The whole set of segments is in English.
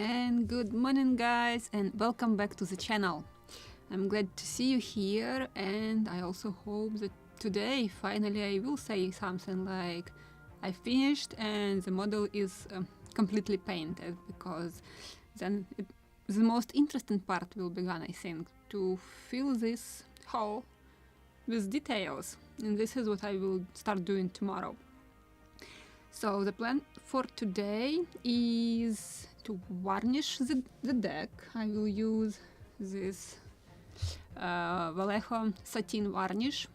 And good morning guys, and welcome back to the channel. I'm glad to see you here, and I also hope that today finally I will say something like I finished and the model is completely painted, because then the most interesting part will begin, I think, to fill this hole with details, and this is what I will start doing tomorrow. So the plan for today is to varnish the deck. I will use this Vallejo satin varnish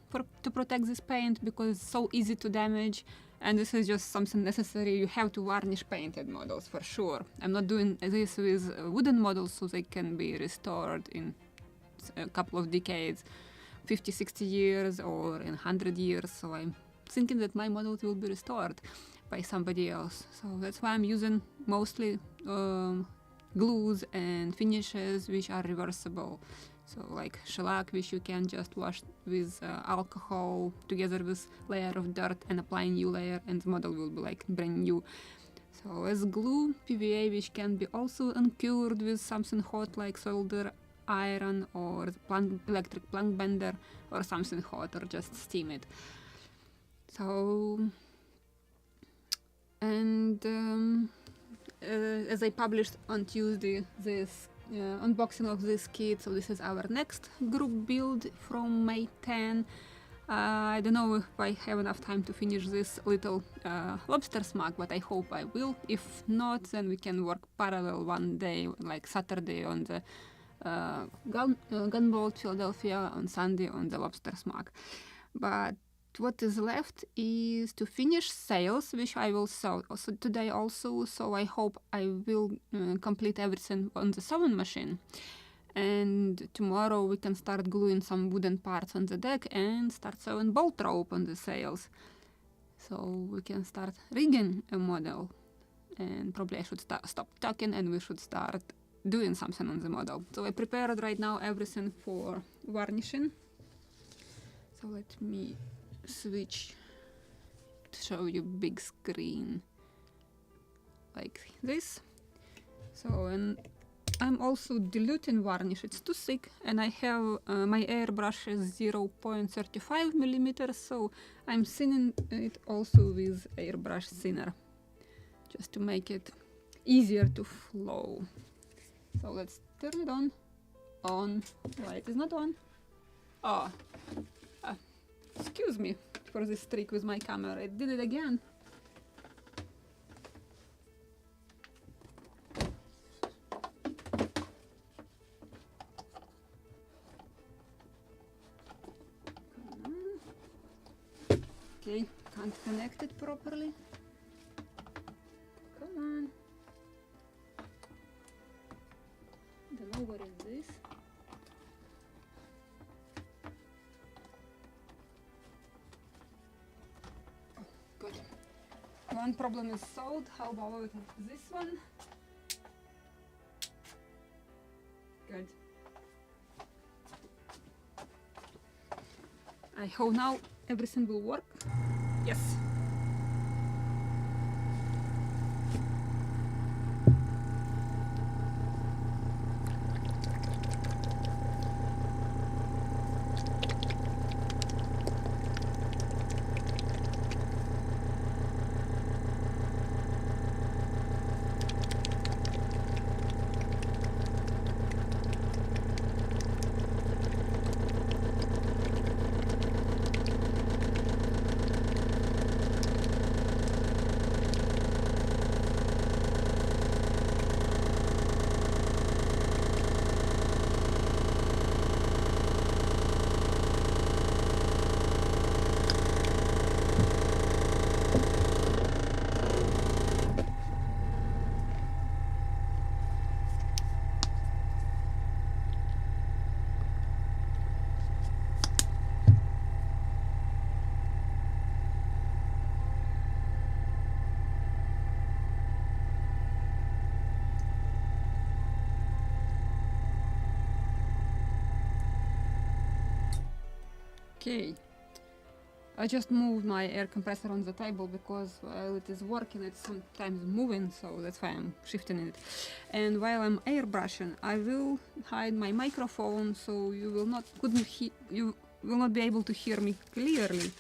to protect this paint, because it's so easy to damage, and this is just something necessary. You have to varnish painted models for sure. I'm not doing this with wooden models, so they can be restored in a couple of decades, 50-60 years or in 100 years, so I'm thinking that my models will be restored by somebody else. So that's why I'm using mostly glues and finishes which are reversible. So like shellac, which you can just wash with alcohol together with layer of dirt and apply a new layer, and the model will be like brand new. So as glue, PVA, which can be also uncured with something hot like solder iron or the electric plank bender or something hot, or just steam it. So, and as I published on Tuesday this unboxing of this kit, so this is our next group build from May 10. I don't know if I have enough time to finish this little lobster smug, but I hope I will. If not, then we can work parallel one day, like Saturday on the Gunboat Philadelphia, on Sunday on the lobster smug. But what is left is to finish sails, which I will sew also today also, so I hope I will complete everything on the sewing machine. And tomorrow we can start gluing some wooden parts on the deck and start sewing bolt rope on the sails. So we can start rigging a model, and probably I should stop talking and we should start doing something on the model. So I prepared right now everything for varnishing. So let me switch to show you big screen like this. So, and I'm also diluting varnish. It's too thick, and I have my airbrush is 0.35 millimeters, so I'm thinning it also with airbrush thinner, just to make it easier to flow. So let's turn it on. Why it is not on? Oh, excuse me for this trick with my camera. I did it again. Okay, can't connect it properly. Come on. Don't know what is this. Oh, good. One problem is solved. How about this one? Good. I hope now everything will work. Yes. Okay, I just moved my air compressor on the table because while it is working, it's sometimes moving, so that's why I'm shifting it. And while I'm airbrushing, I will hide my microphone so you will not be able to hear me clearly.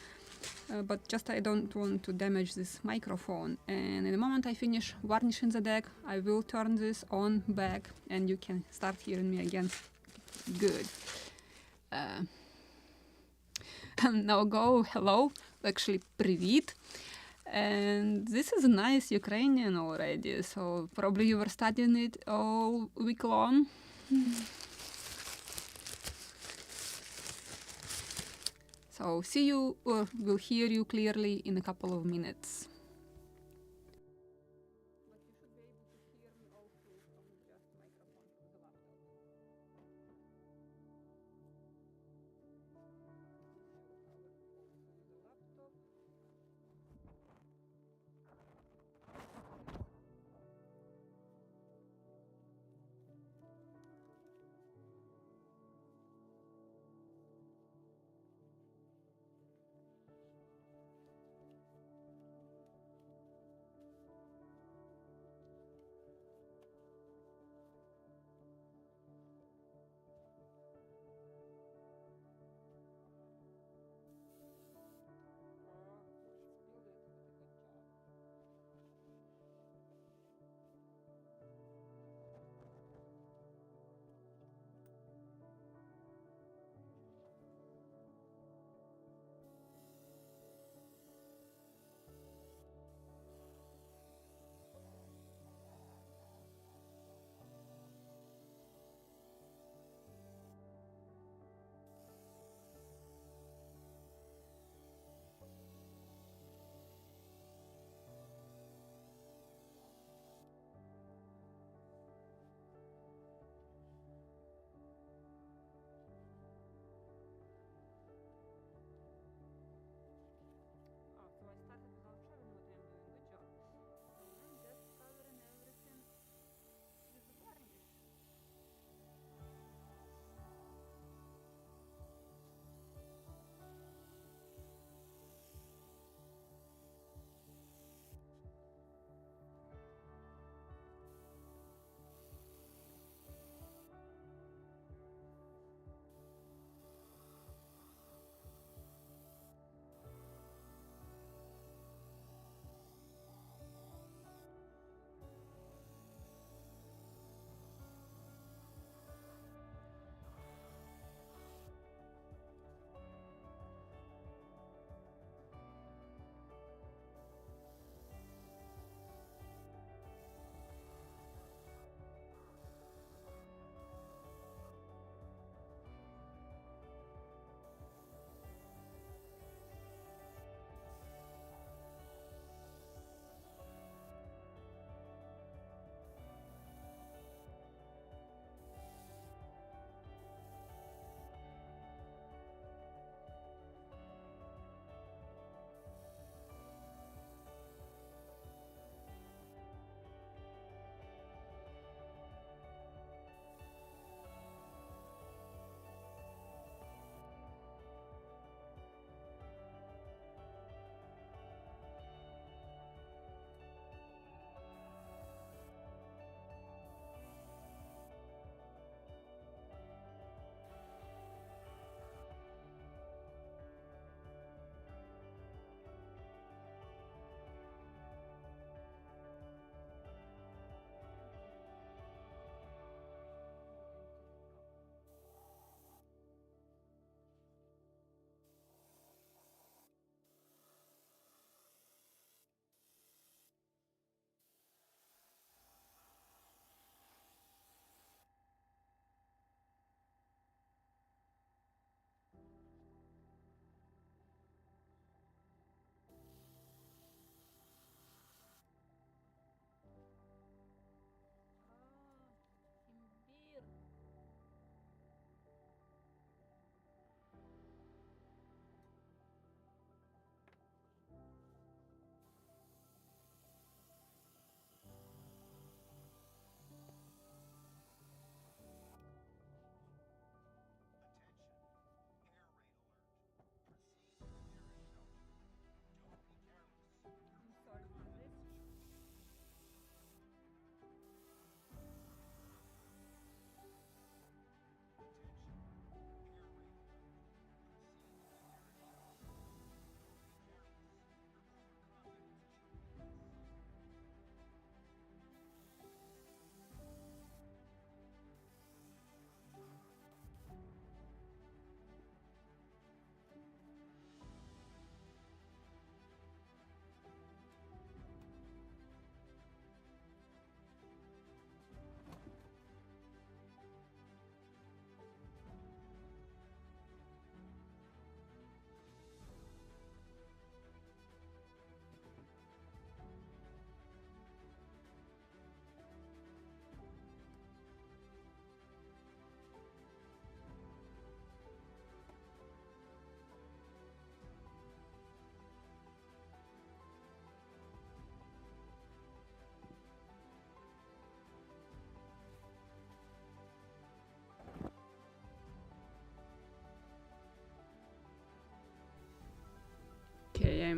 But just I don't want to damage this microphone. And in the moment I finish varnishing the deck, I will turn this on back, and you can start hearing me again. Good. Now go hello, actually привіт. And this is nice Ukrainian already, so probably you were studying it all week long. So see you or will hear you clearly in a couple of minutes.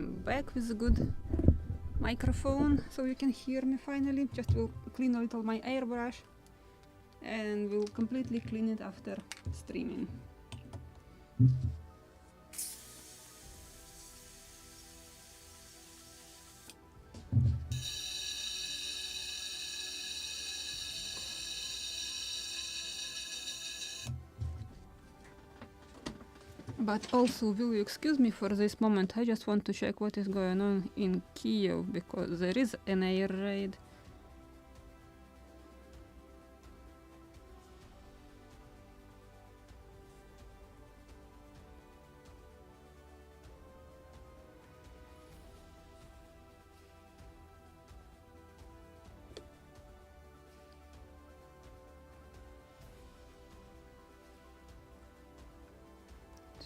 I'm back with a good microphone, so you can hear me finally. Just will clean a little my airbrush and will completely clean it after streaming. But also, will you excuse me for this moment? I just want to check what is going on in Kiev, because there is an air raid.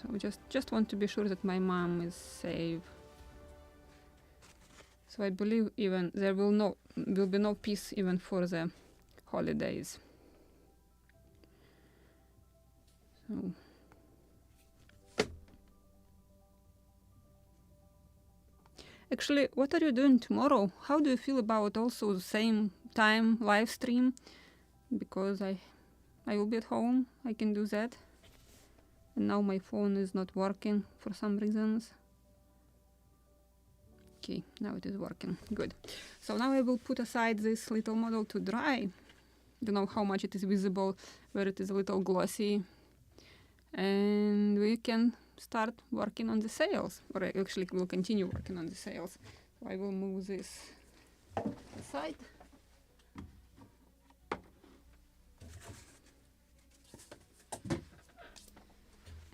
So just want to be sure that my mom is safe. So I believe even there will be no peace even for the holidays. So actually, what are you doing tomorrow? How do you feel about also the same time live stream? Because I will be at home. I can do that. And now my phone is not working for some reasons. Okay, now it is working. Good. So now I will put aside this little model to dry. Don't know how much it is visible, where it is a little glossy. And we can start working on the sails. Or actually we'll continue working on the sails. So I will move this aside.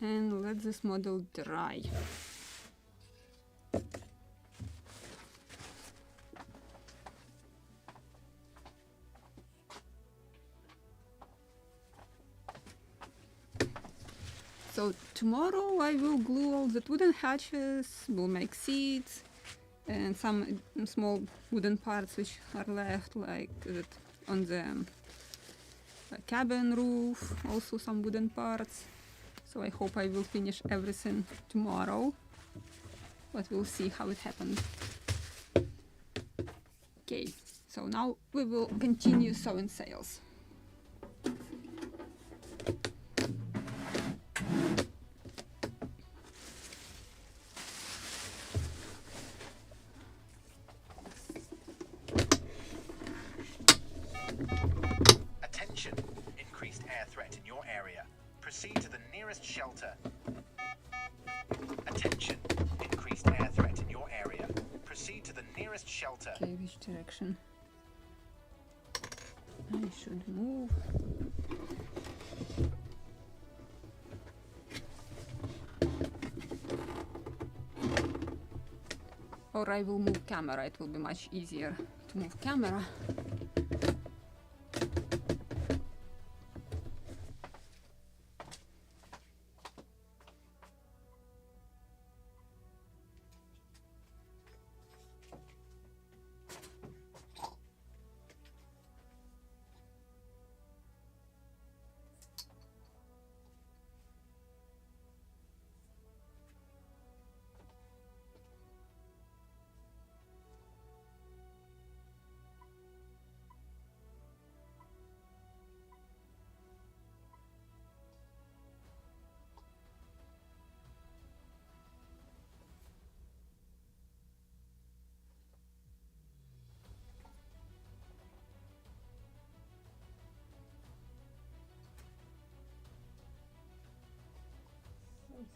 And let this model dry. So tomorrow I will glue all the wooden hatches, will make seats, and some small wooden parts which are left, like on the cabin roof, also some wooden parts. So I hope I will finish everything tomorrow, but we'll see how it happens. Okay, so now we will continue sewing sails. Attention! Increased air threat in your area. Proceed to the nearest shelter. Attention! Increased air threat in your area. Proceed to the nearest shelter. Okay, which direction? I should move. Or I will move camera, it will be much easier to move camera.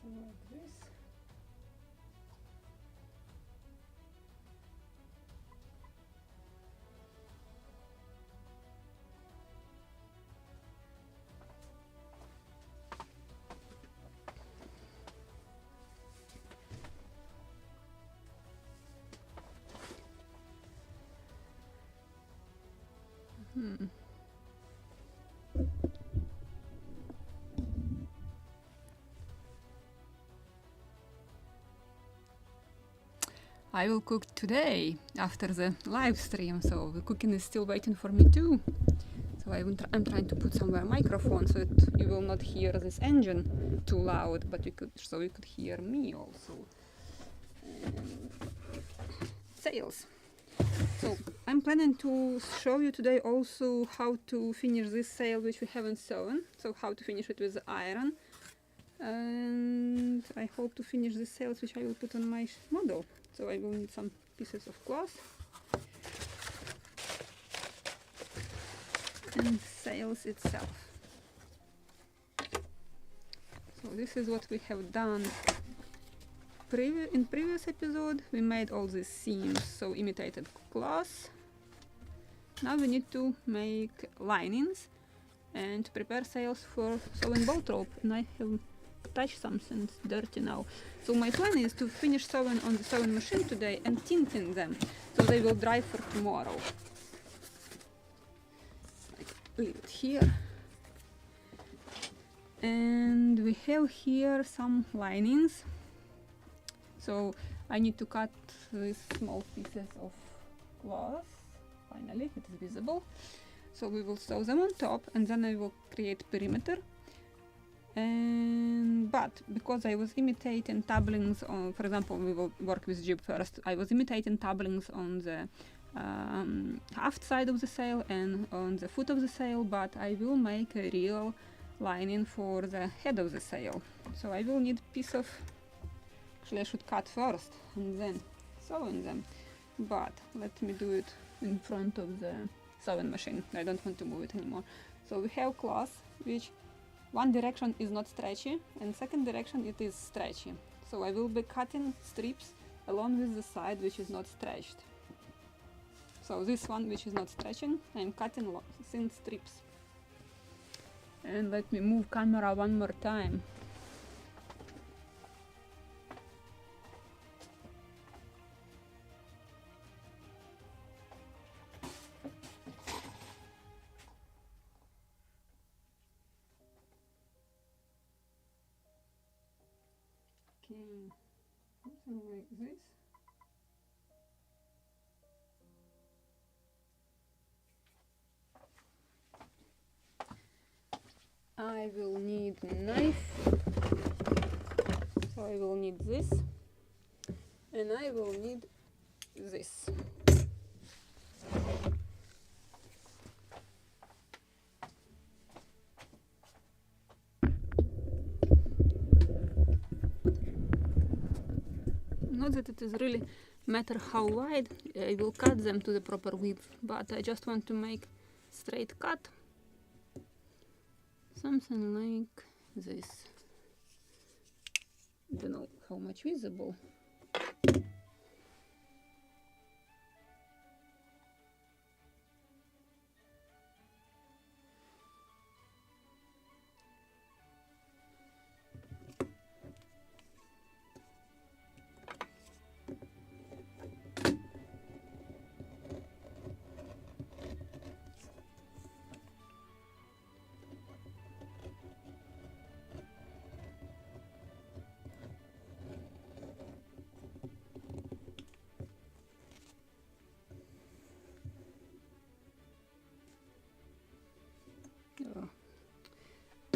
Something like this. I will cook today after the live stream, so the cooking is still waiting for me too. So I'm trying to put somewhere a microphone so that you will not hear this engine too loud, but you could hear me also. Sails. So I'm planning to show you today also how to finish this sail which we haven't sewn, so how to finish it with the iron, and I hope to finish the sails which I will put on my model. So I will need some pieces of cloth and sails itself. So this is what we have done in previous episode. We made all these seams, so imitated cloth. Now we need to make linings and prepare sails for sewing boat rope, and I have touched something dirty now. So my plan is to finish sewing on the sewing machine today and tinting them, so they will dry for tomorrow. Leave it here. And we have here some linings. So I need to cut these small pieces of cloth. Finally, it is visible. So we will sew them on top, and then I will create perimeter. But because I was imitating tabblings on, for example, we will work with jib first. I was imitating tabblings on the aft side of the sail and on the foot of the sail, but I will make a real lining for the head of the sail. So I will need a piece of, actually I should cut first and then sew in them, but let me do it in front of the sewing machine. I don't want to move it anymore. So we have cloth which one direction is not stretchy and second direction it is stretchy. So I will be cutting strips along with the side which is not stretched. So this one which is not stretching, I'm cutting thin strips. And let me move camera one more time. Okay, something like this. I will need a knife, so I will need this, and I will need this. Not that it is really matter how wide, I will cut them to the proper width, but I just want to make straight cut. Something like this. I don't know how much visible.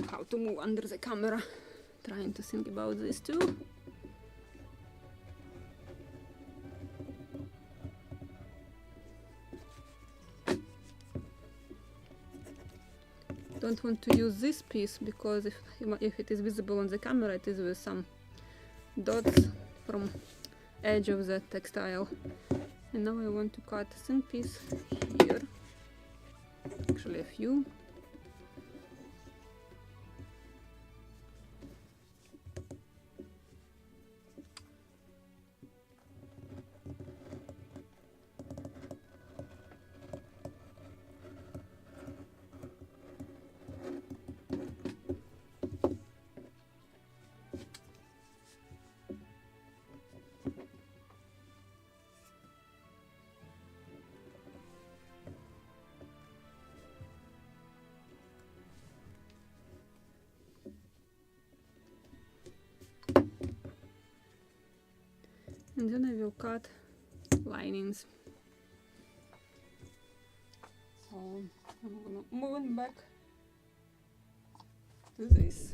How to move under the camera. Trying to think about this too. Don't want to use this piece because if it is visible on the camera, it is with some dots from edge of the textile. And now I want to cut a thin piece here. Actually a few. And then I will cut linings. So I'm gonna move it back to this.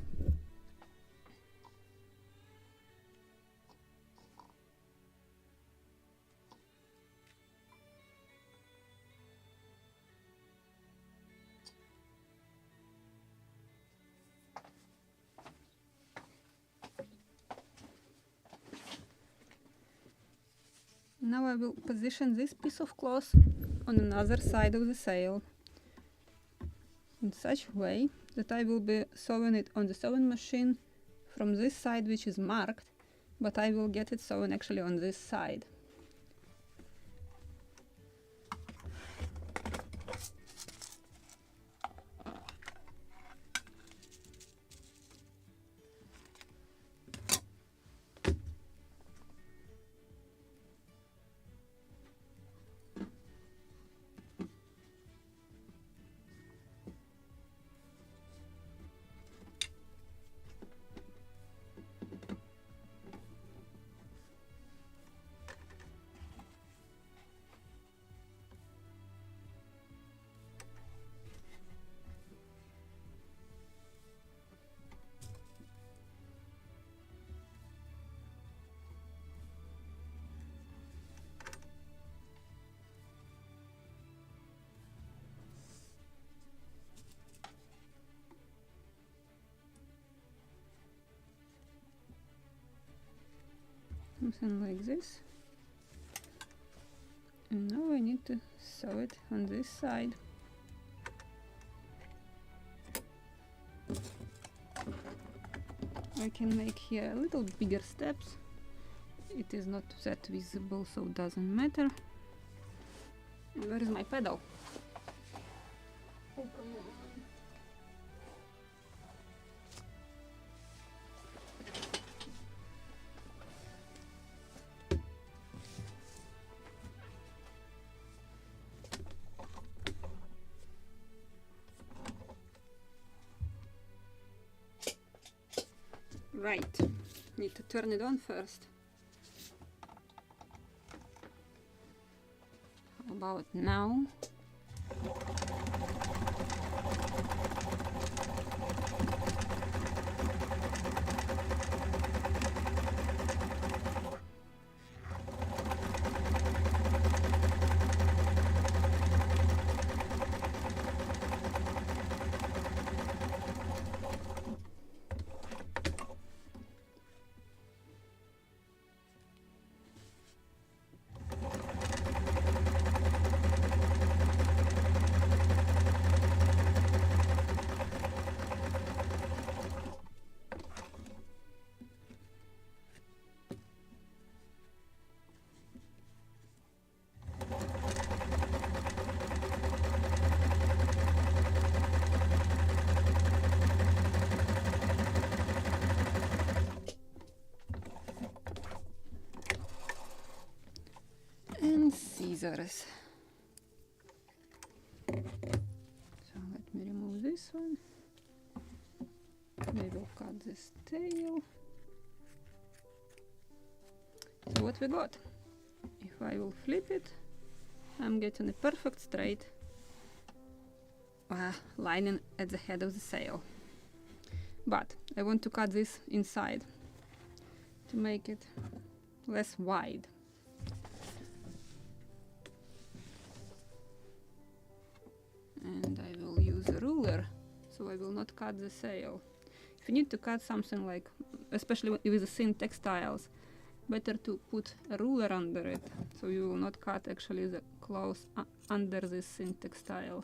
Now I will position this piece of cloth on another side of the sail in such a way that I will be sewing it on the sewing machine from this side, which is marked, but I will get it sewn actually on this side. Something like this. And now I need to sew it on this side. I can make here a little bigger steps. It is not that visible, so it doesn't matter. And where is my pedal? Oh, come on. Right, need to turn it on first. How about now? And scissors. So let me remove this one. We will cut this tail. So what we got? If I will flip it, I'm getting a perfect straight lining at the head of the sail. But I want to cut this inside to make it less wide. And I will use a ruler, so I will not cut the sail. If you need to cut something like, especially with the thin textiles, better to put a ruler under it, so you will not cut actually the cloth under this thin textile.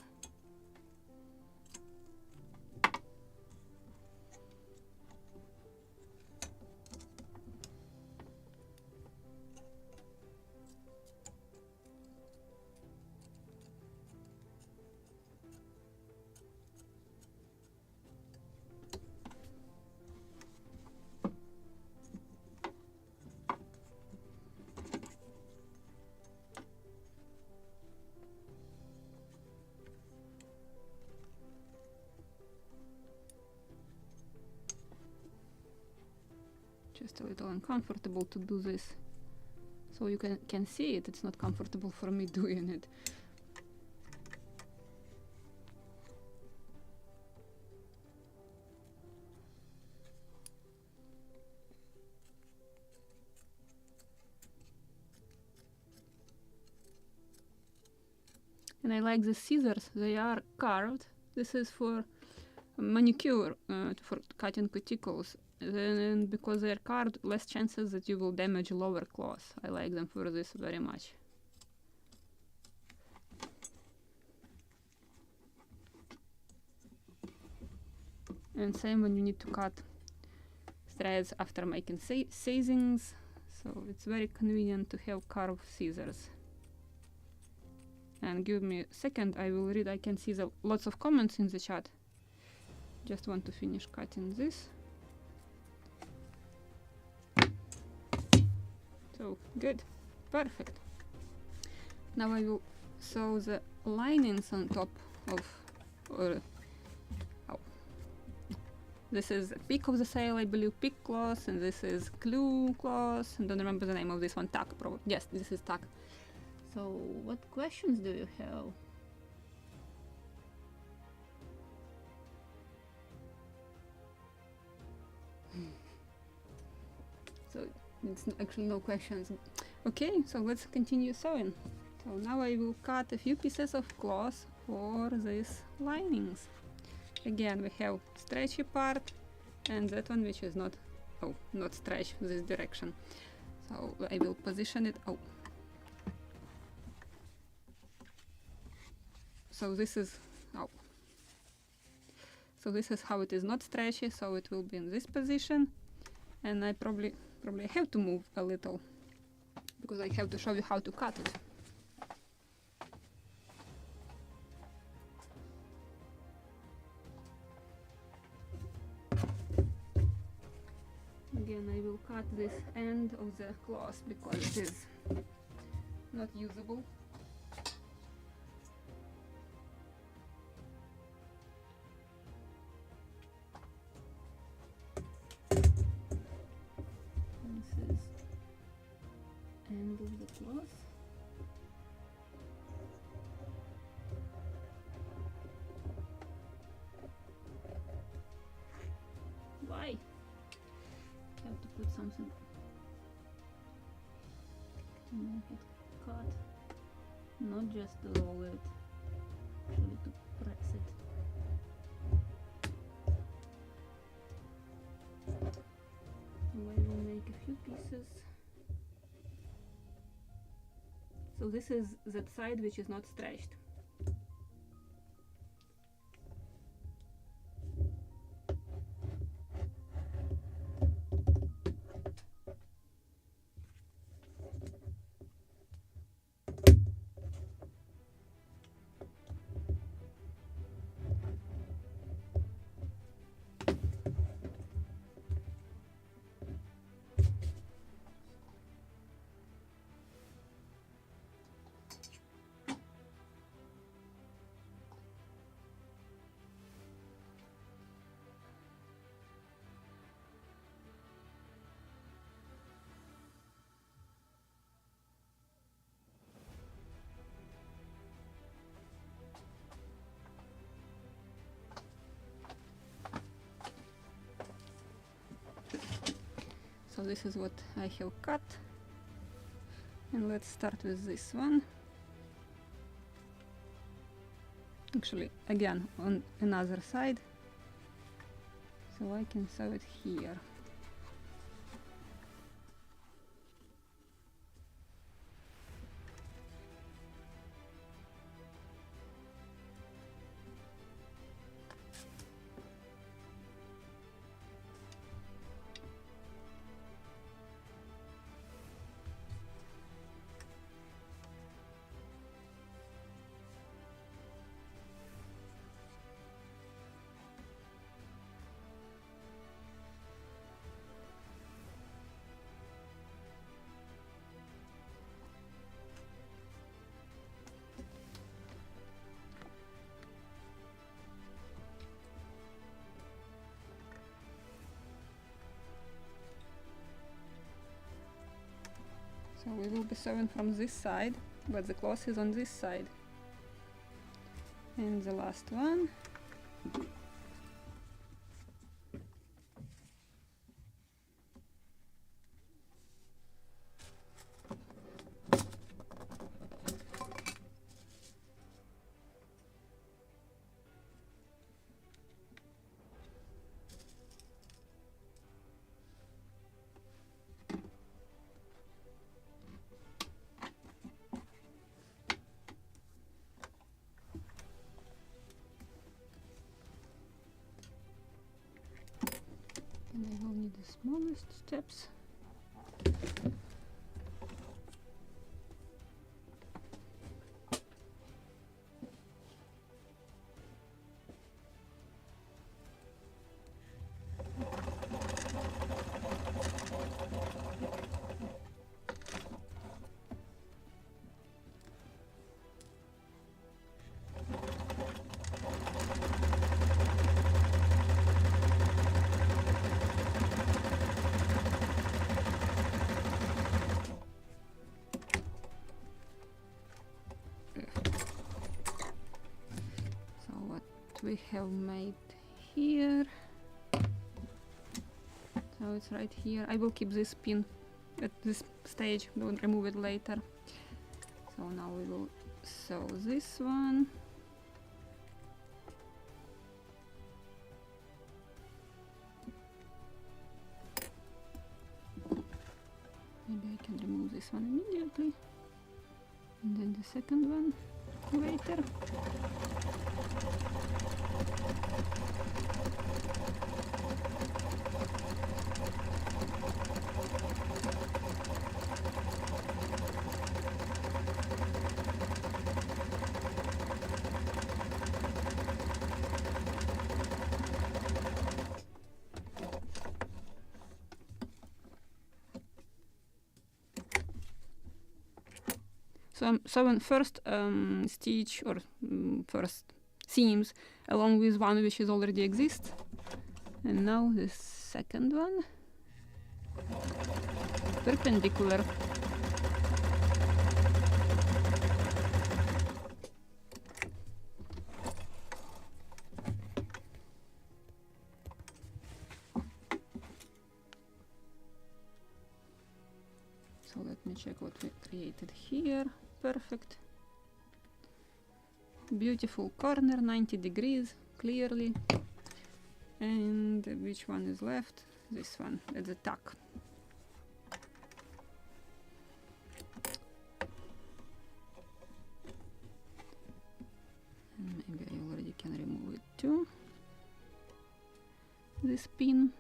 Just a little uncomfortable to do this, so you can see it. It's not comfortable for me doing it. And I like the scissors, they are carved. This is for manicure, for cutting cuticles. then because they're carved, less chances that you will damage lower claws. I like them for this very much. And same when you need to cut threads after making seizings, so it's very convenient to have carved scissors. And give me a second, I will read. I can see lots of comments in the chat. Just want to finish cutting this. So good, perfect. Now I will sew the linings on top of, this is a peak of the sail, I believe, peak cloth, and this is glue cloth, and don't remember the name of this one, tack, probably. Yes, this is tack. So, what questions do you have? So, it's actually no questions. Okay, so let's continue sewing. So now I will cut a few pieces of cloth for these linings. Again, we have stretchy part and that one which is not stretched this direction. So I will position it. So this is so this is how it is not stretchy, so it will be in this position, and I probably have to move a little because I have to show you how to cut it. Again, I will cut this end of the cloth because it is not usable. This is end of the cloth. Why? Have to put something to make it cut, not just to roll it, actually to press it. So I will make a few pieces. So this is that side which is not stretched. So this is what I have cut, and let's start with this one. Actually, again on another side, so I can sew it here. So we will be sewing from this side, but the cloth is on this side. And the last one. And I will need the smallest steps. We have made here, so it's right here. I will keep this pin at this stage, don't remove it later. So now we will sew this one. Maybe I can remove this one immediately, and then the second one later. So first stitch or first seams along with one which is already exists, and now the second one perpendicular. So let me check what we created here. Perfect. Beautiful corner, 90 degrees, clearly. And which one is left? This one, at the tuck. And maybe I already can remove it too. This pin.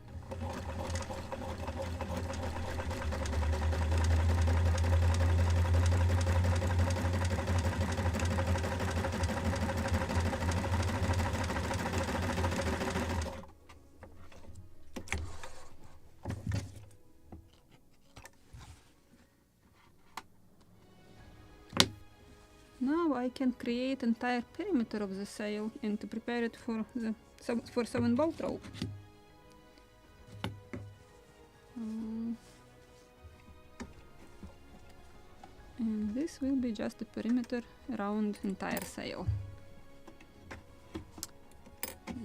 Now I can create entire perimeter of the sail and to prepare it for the sewing bolt rope. And this will be just a perimeter around entire sail.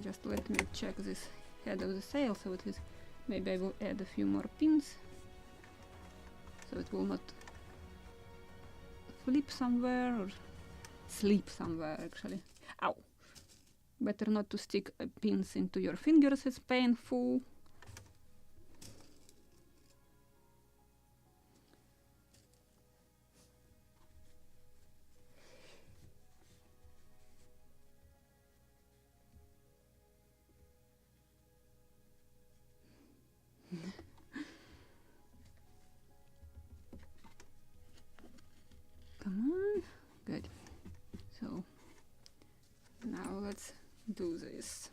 Just let me check this head of the sail, so at least maybe I will add a few more pins so it will not flip somewhere or sleep somewhere actually. Ow! Better not to stick pins into your fingers, it's painful. Come on, good. So now let's do this.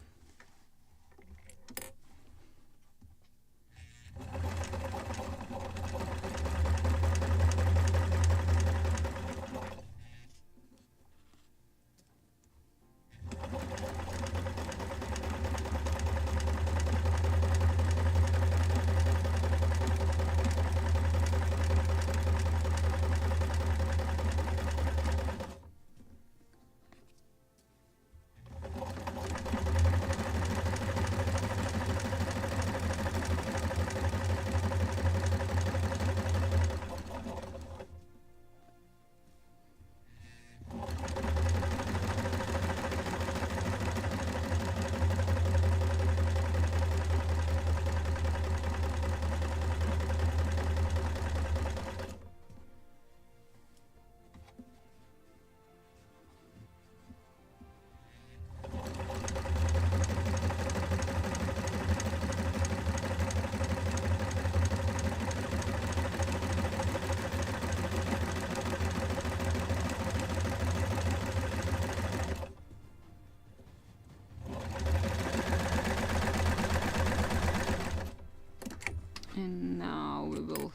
And now we will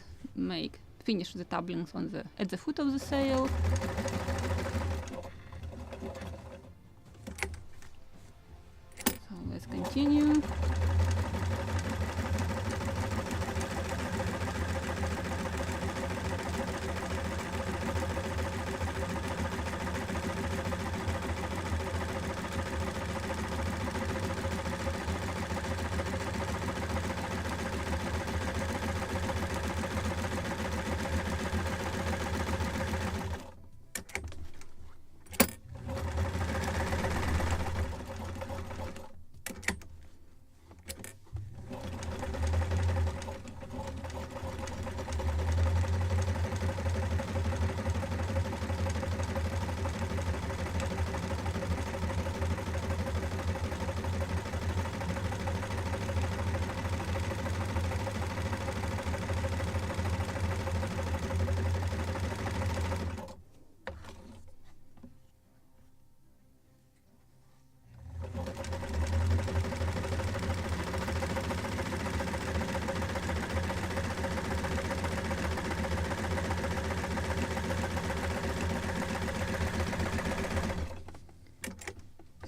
finish the doublings at the foot of the sail. So let's continue.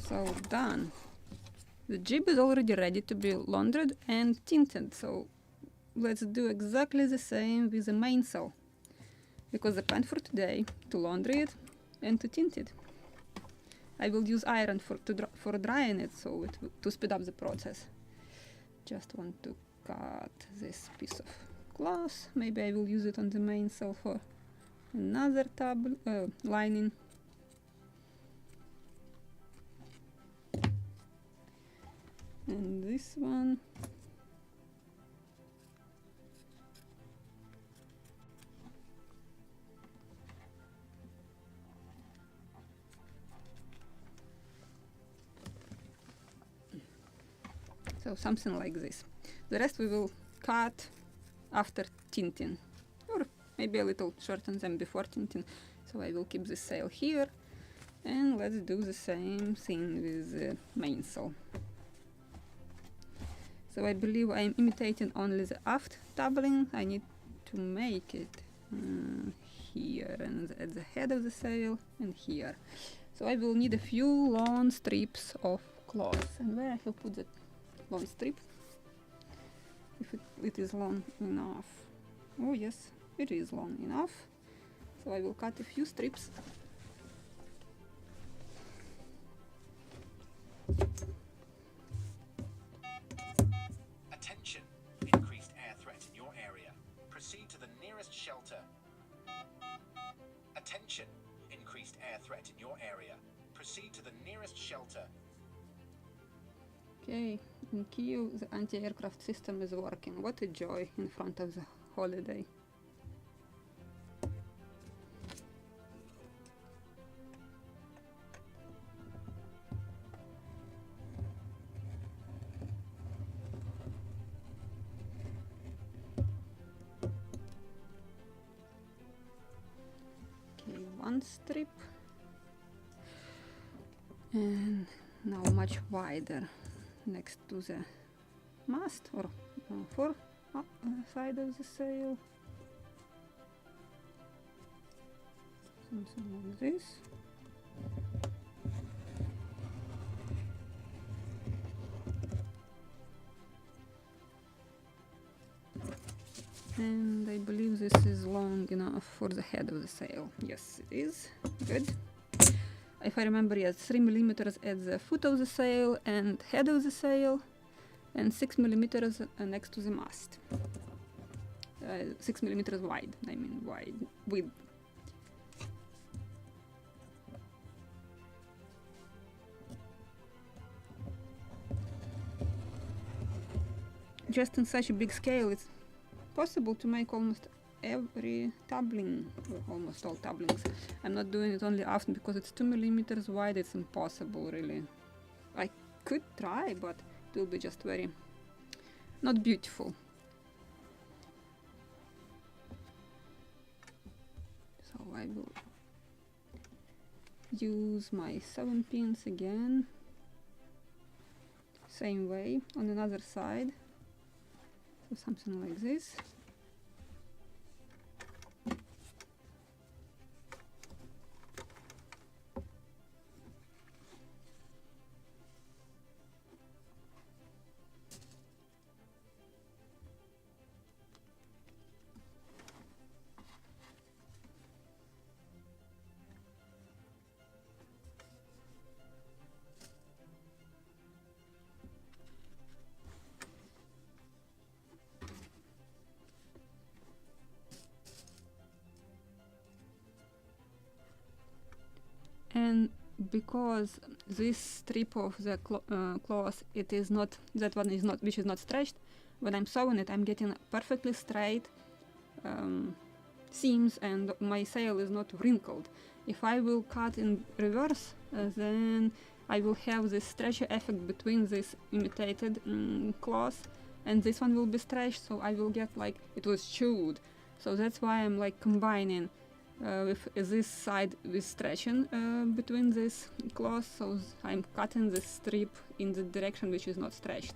So done. The jib is already ready to be laundered and tinted, so let's do exactly the same with the mainsail, because the plan for today to launder it and to tint it. I will use iron for drying it, so to speed up the process. Just want to cut this piece of glass. Maybe I will use it on the mainsail for another lining. And this one. So something like this. The rest we will cut after tinting, or maybe a little shorten them before tinting. So I will keep the sail here, and let's do the same thing with the mainsail. So I believe I am imitating only the aft doubling. I need to make it here and at the head of the sail and here. So I will need a few long strips of cloth. And where I have put that long strip? If it is long enough. Oh yes, it is long enough. So I will cut a few strips. Attention! Increased air threat in your area. Proceed to the nearest shelter. Attention! Increased air threat in your area. Proceed to the nearest shelter. Okay, in Kyiv the anti-aircraft system is working. What a joy in front of the holiday. Okay, one strip. And now much wider next to the mast or fore side of the sail. Something like this. And I believe this is long enough for the head of the sail. Yes, it is. Good. If I remember, yes, 3 millimeters at the foot of the sail and head of the sail, and 6 millimeters next to the mast. 6 millimeters wide, I mean wide, width. Just in such a big scale, it's possible to make almost every doubling, almost all doublings. I'm not doing it only aft because it's 2 millimeters wide. It's impossible, really. I could try, but it will be just very not beautiful. So I will use my 7 pins again, same way on another side. So something like this. And because this strip of the cloth, it is not, that one is not, which is not stretched, when I'm sewing it, I'm getting perfectly straight seams, and my sail is not wrinkled. If I will cut in reverse, then I will have this stretchy effect between this imitated cloth, and this one will be stretched, so I will get like it was chewed. So that's why I'm like combining with this side with stretching between this cloth, so I'm cutting the strip in the direction which is not stretched.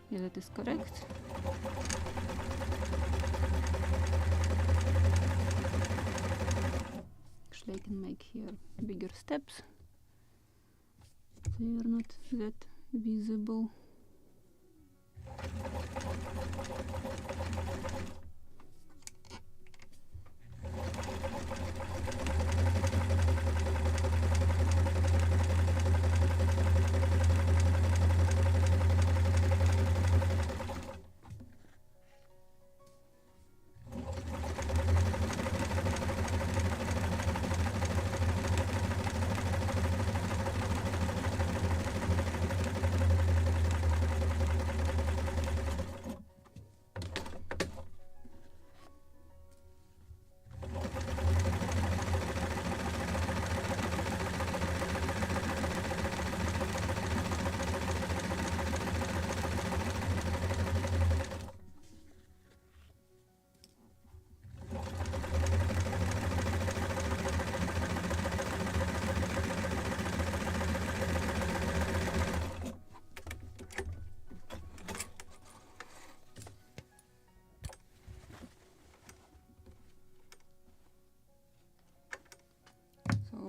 Yeah, that is correct. Actually, I can make here bigger steps. They are not that visible.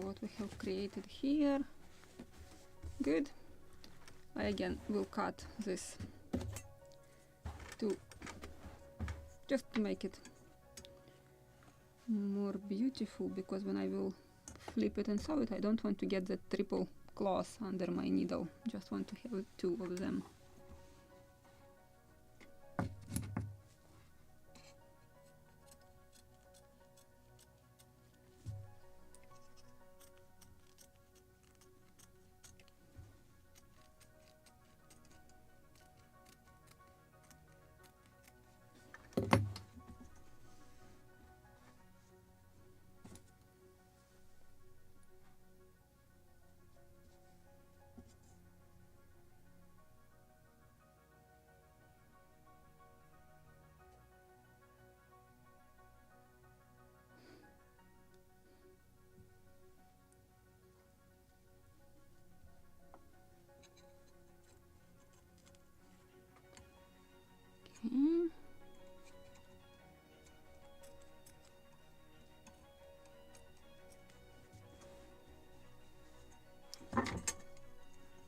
What we have created here, good. I again will cut this to just to make it more beautiful, because when I will flip it and sew it, I don't want to get that triple cloth under my needle, just want to have two of them.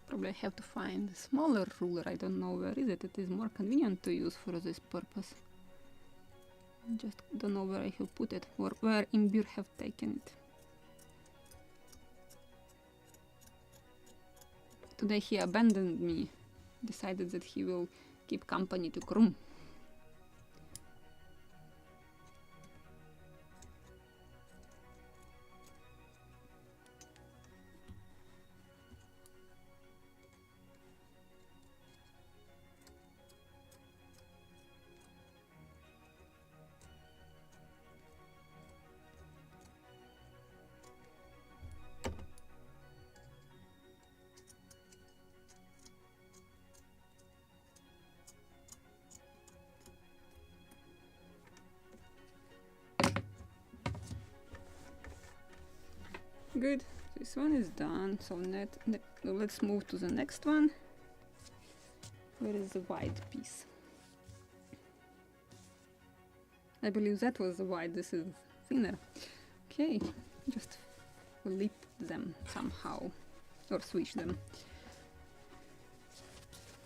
Probably I have to find a smaller ruler. I don't know where is it. It is more convenient to use for this purpose. Just don't know where I have put it, or where Imbir have taken it. Today he abandoned me, decided that he will keep company to Krum. Good. This one is done. So let's move to the next one. Where is the wide piece? I believe that was the wide. This is thinner. Okay, just flip them somehow or switch them.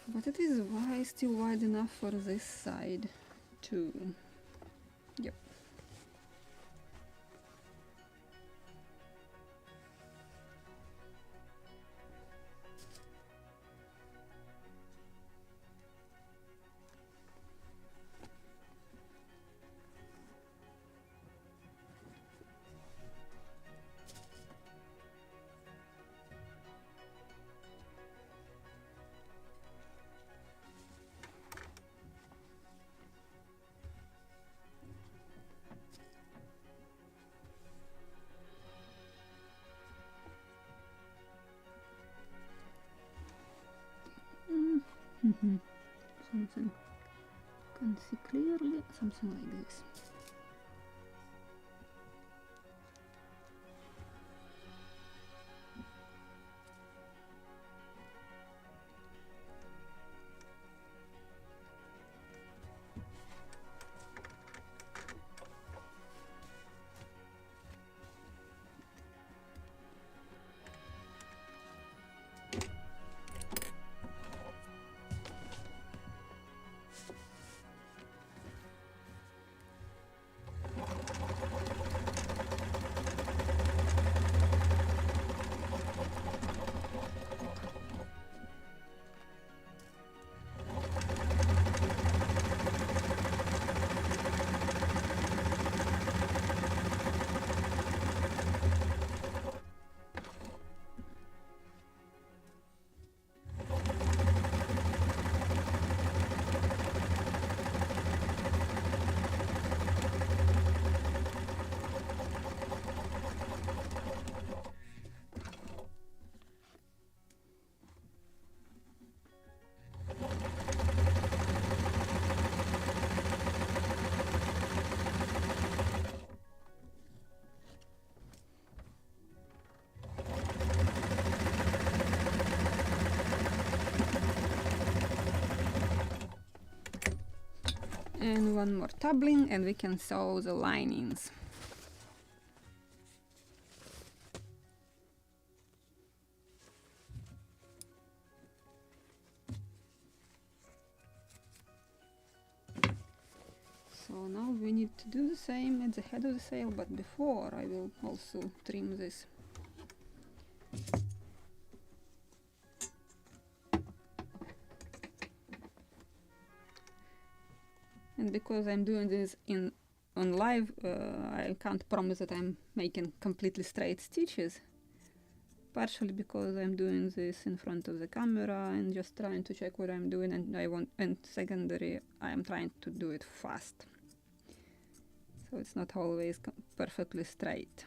But it is still wide enough for this side too. Yep. Something can see clearly, something like this. And one more doubling and we can sew the linings. So now we need to do the same at the head of the sail, but before I will also trim this. And because I'm doing this on live, I can't promise that I'm making completely straight stitches. Partially because I'm doing this in front of the camera and just trying to check what I'm doing, and secondary, I'm trying to do it fast. So it's not always perfectly straight.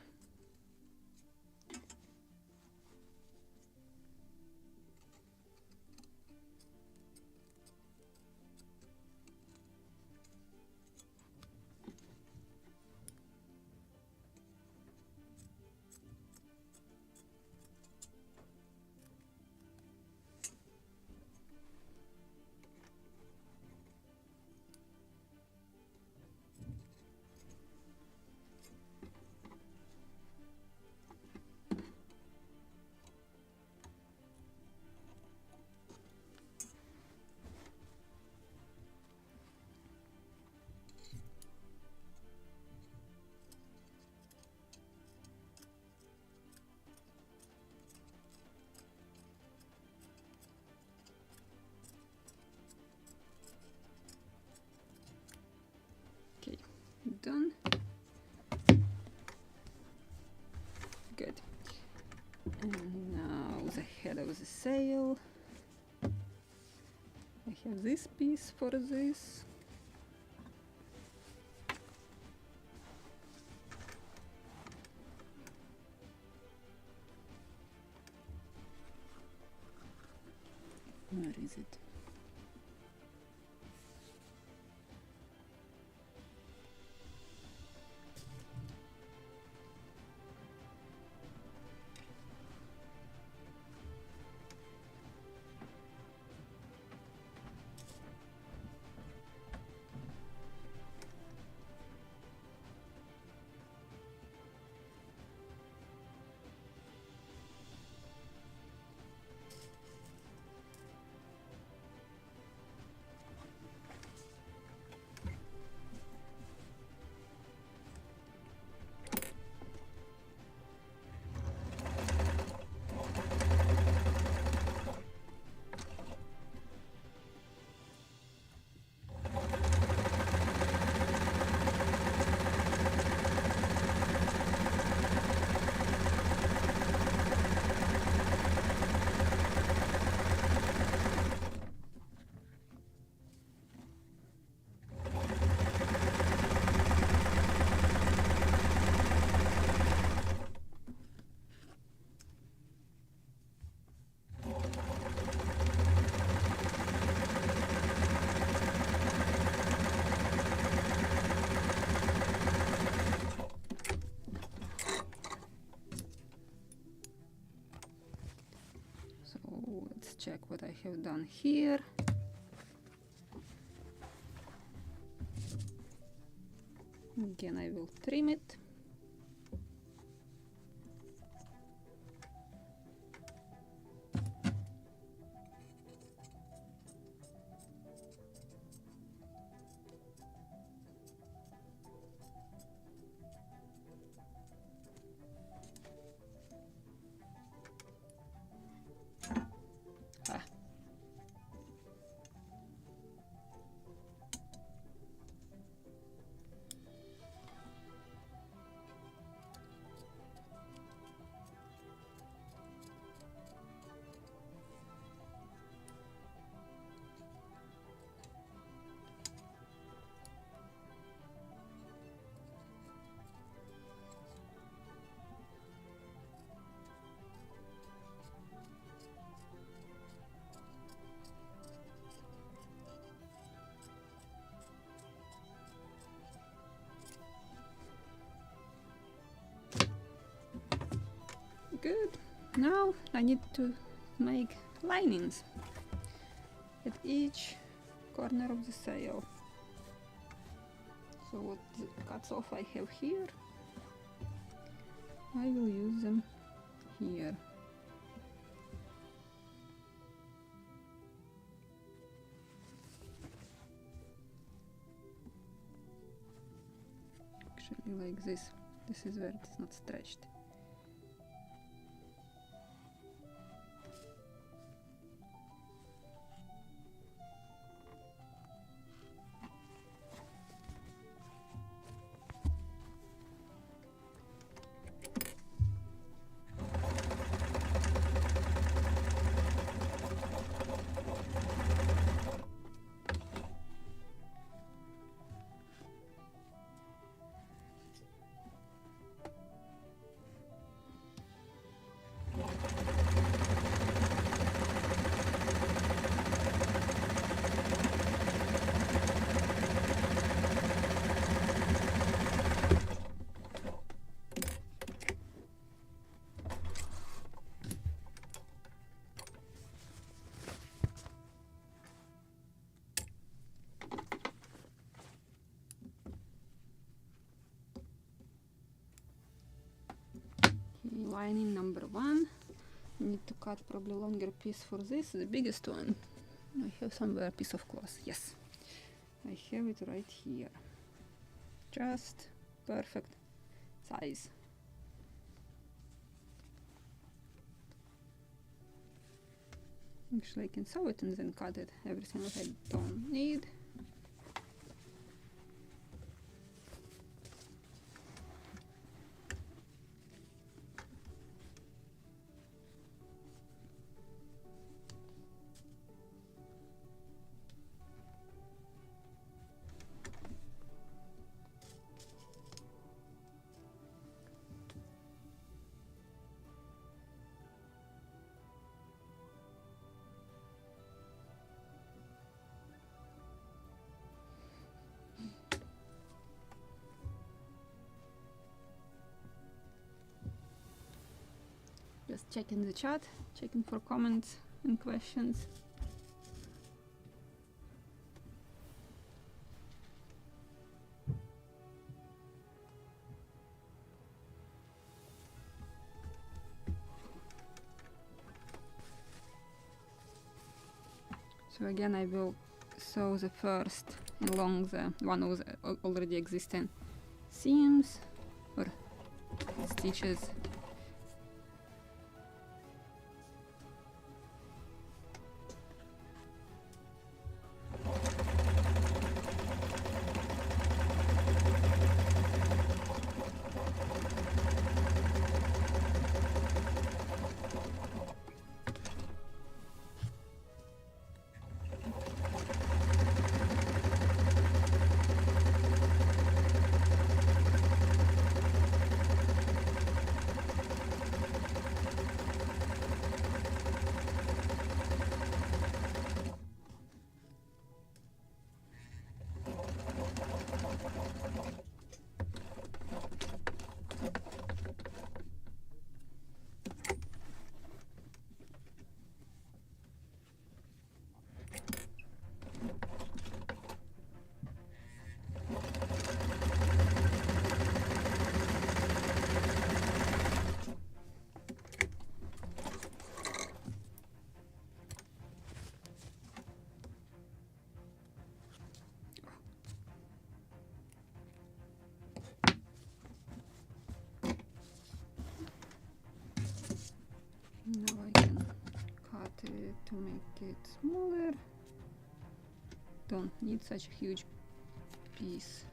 Done. Good. And now the head of the sail. I have this piece for this. Where is it? check what I have done here. Again, I will trim it. Good. Now I need to make linings at each corner of the sail. So what the cuts off I have here, I will use them here. Actually like this. This is where it is not stretched. Lining number 1. I need to cut probably longer piece for this, the biggest one. I have somewhere a piece of cloth. Yes, I have it right here. Just perfect size. Actually, I can sew it and then cut it. Everything that I don't need. Just checking the chat, checking for comments and questions. So again, I will sew the first along the one of the already existing seams or stitches. to make it smaller. Don't need such a huge piece.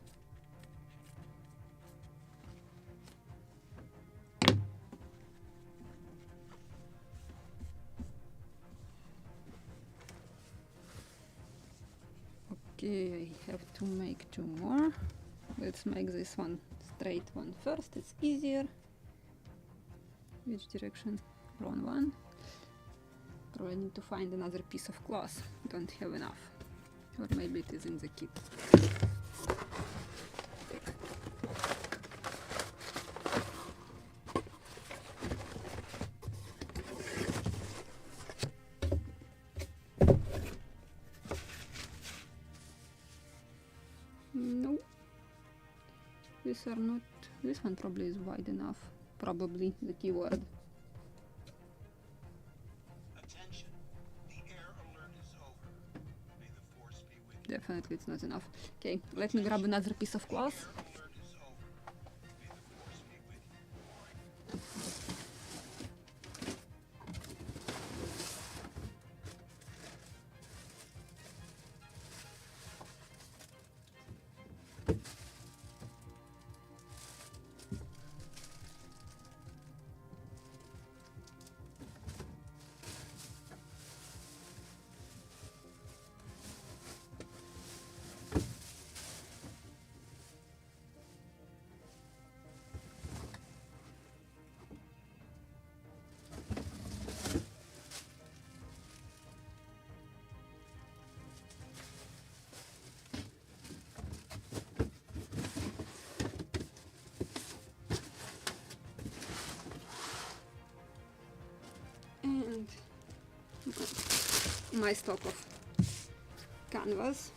Okay, I have to make 2 more. Let's make this one straight one first, it's easier. Which direction? Wrong one. Probably need to find another piece of cloth. Don't have enough. Or maybe it is in the kit. No. These are not. This one probably is wide enough. Probably the keyword. Definitely it's not enough. Okay, let me grab another piece of cloth. And my stock of canvas.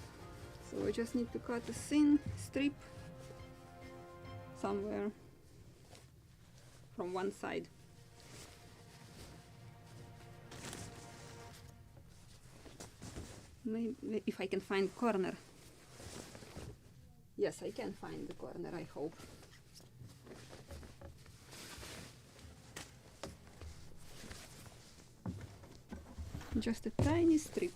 So I just need to cut a thin strip somewhere from one side. Maybe if I can find corner. Yes, I can find the corner, I hope. Just a tiny strip.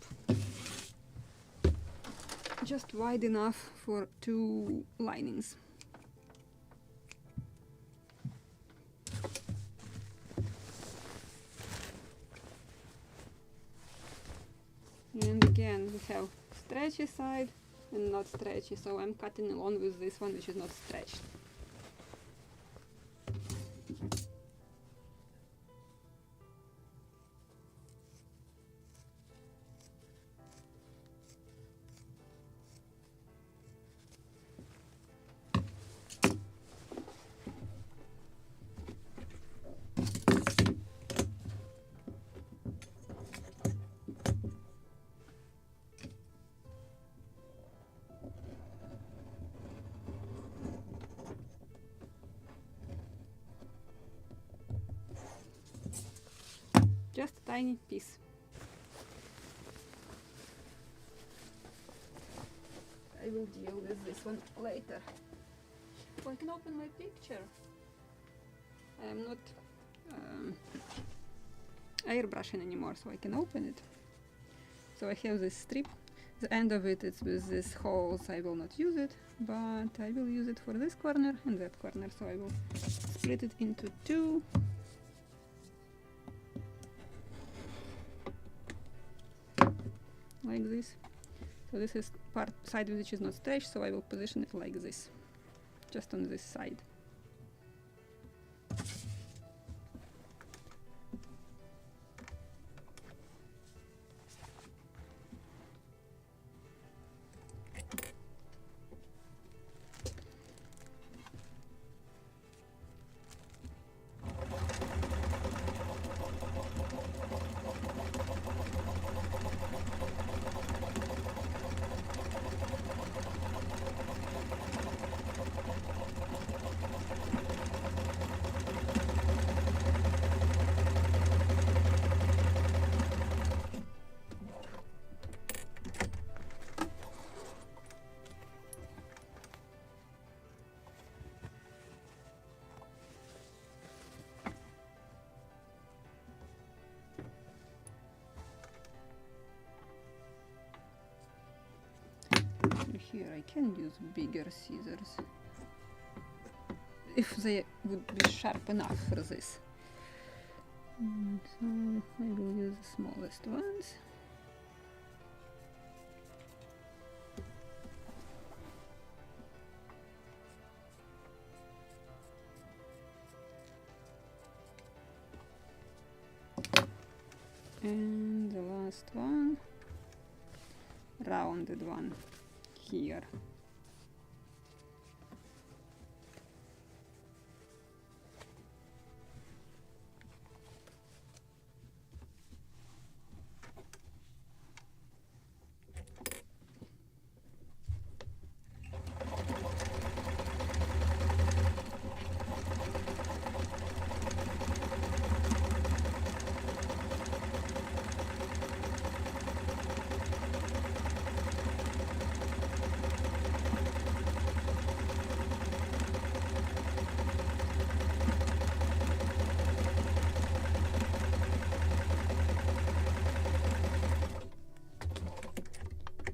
Just wide enough for 2 linings. And again we have stretchy side and not stretchy, so I'm cutting along with this one which is not stretched. Just a tiny piece. I will deal with this one later. So I can open my picture. I am not airbrushing anymore, so I can open it. So I have this strip. The end of it is with these holes. I will not use it, but I will use it for this corner and that corner. So I will split it into 2. Like this. So this is part side which is not stretched, so I will position it like this, just on this side. here I can use bigger scissors if they would be sharp enough for this. So I will use the smallest ones. And the last one, rounded one here.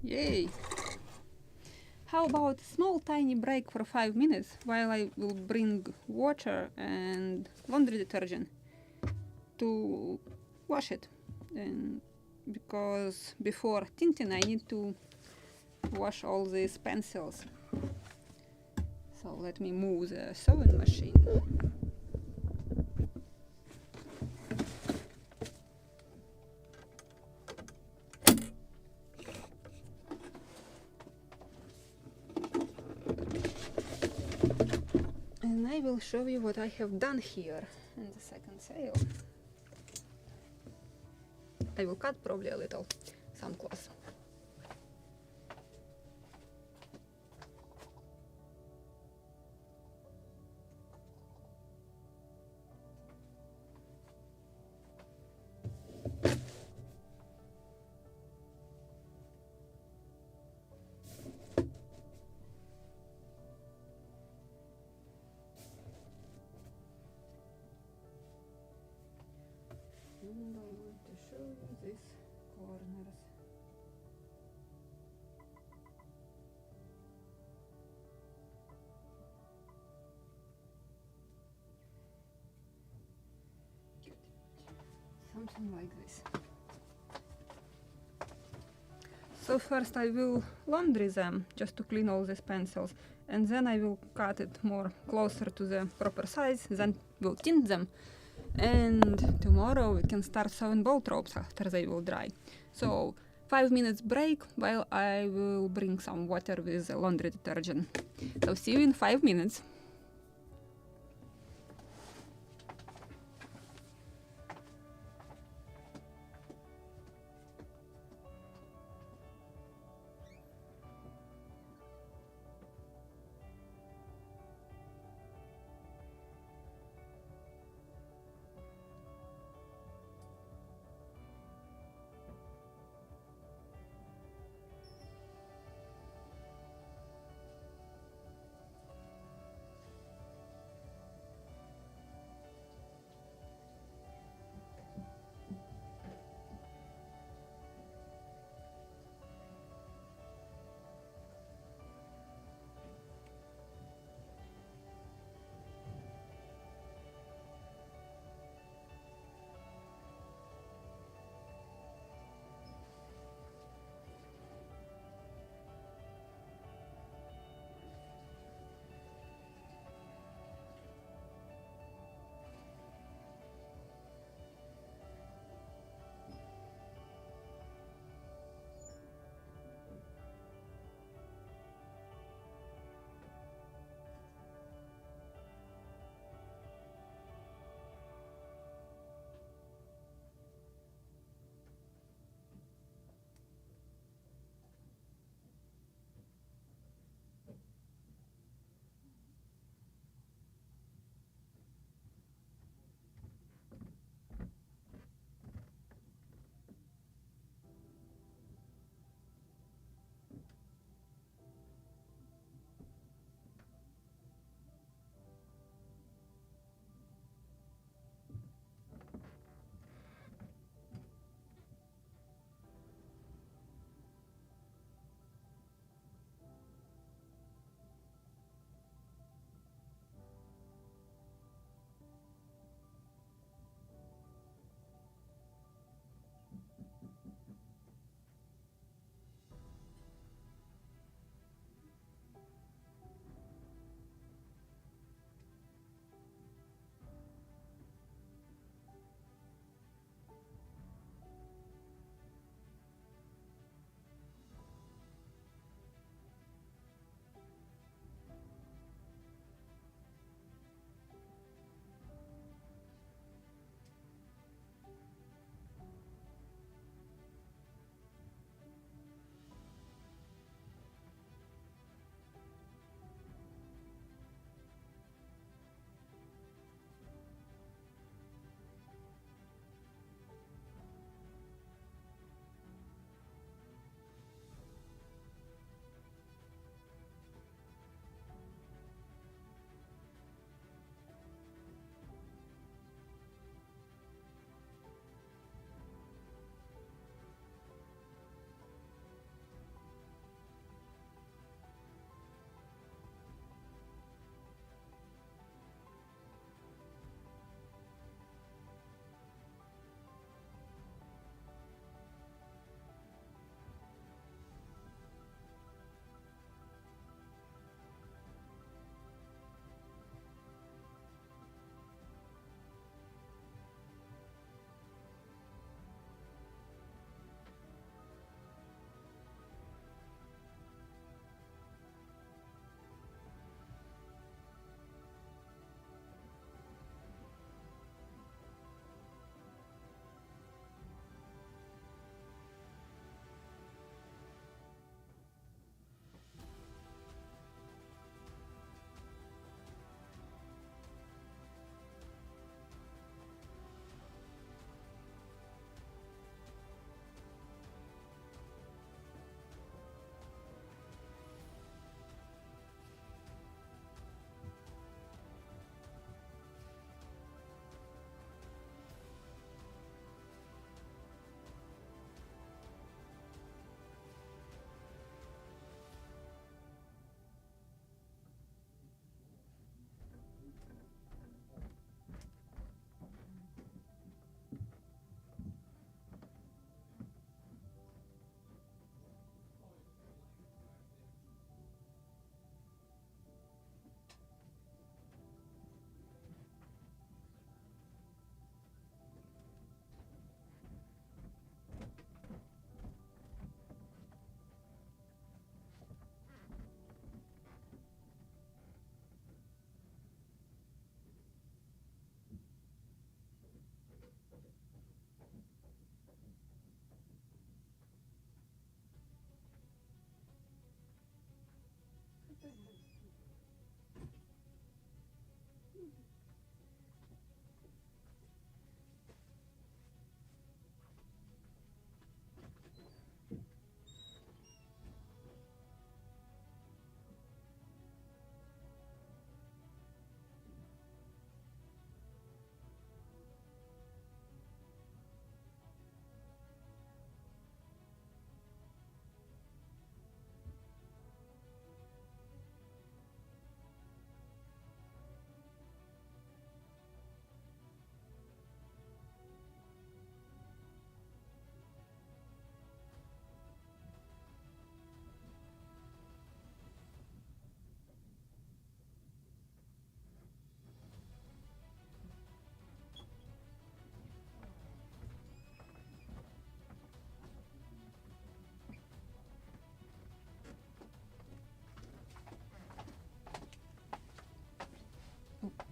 Yay! How about a small tiny break for 5 minutes while I will bring water and laundry detergent to wash it? And because before tinting I need to wash all these pencils. So let me move the sewing machine. And I will show you what I have done here in the second sail. I will cut probably a little some cloth. And I want to show you these corners. Something like this. So first I will laundry them just to clean all these pencils, and then I will cut it more closer to the proper size, then we'll tint them. And tomorrow we can start sewing bolt ropes after they will dry. So 5 minutes break while I will bring some water with the laundry detergent. So see you in 5 minutes.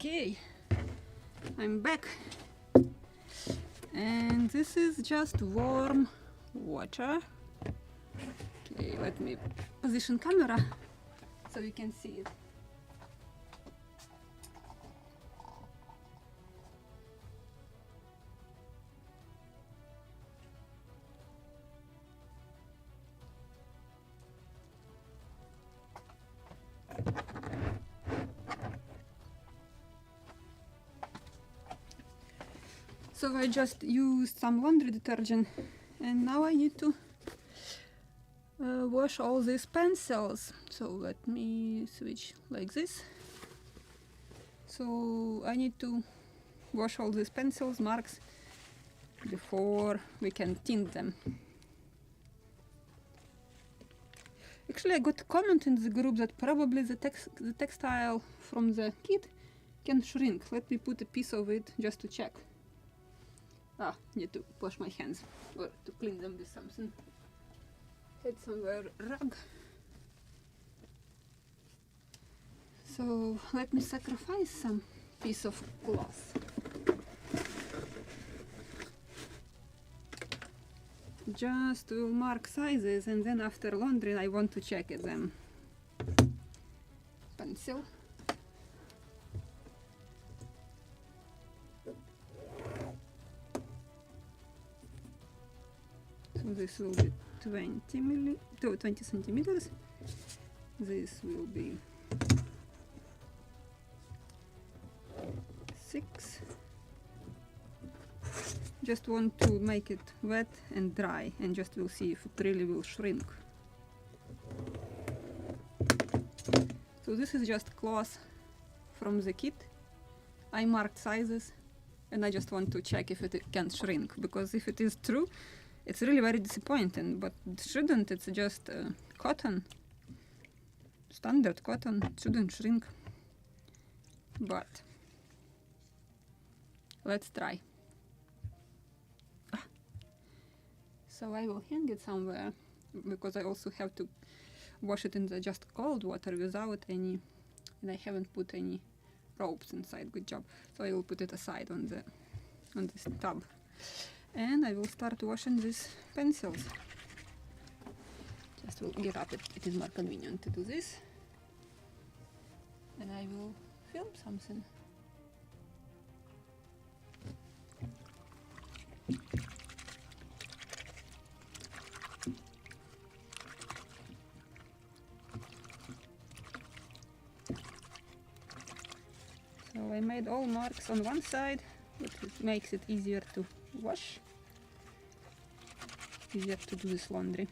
Okay, I'm back, and this is just warm water. Okay, let me position camera so you can see it. So I just used some laundry detergent, and now I need to wash all these pencils. So let me switch like this. So I need to wash all these pencils, marks, before we can tint them. Actually, I got a comment in the group that probably the textile from the kit can shrink. Let me put a piece of it just to check. Need to wash my hands or to clean them with something. Had somewhere rug. So let me sacrifice some piece of cloth. Just will mark sizes, and then after laundry I want to check them. Pencil. So this will be 20 centimeters. This will be 6. Just want to make it wet and dry, and just we'll see if it really will shrink. So this is just cloth from the kit. I marked sizes, and I just want to check if it can shrink, because if it is true, it's really very disappointing, but it shouldn't. It's just cotton, standard cotton. It shouldn't shrink. But let's try. So I will hang it somewhere, because I also have to wash it in the just cold water without any, and I haven't put any ropes inside. Good job. So I will put it aside on this tub. And I will start washing these pencils. Just will get up, it is more convenient to do this. And I will film something. So I made all marks on one side, but it makes it easier to wash, easier to do this laundry.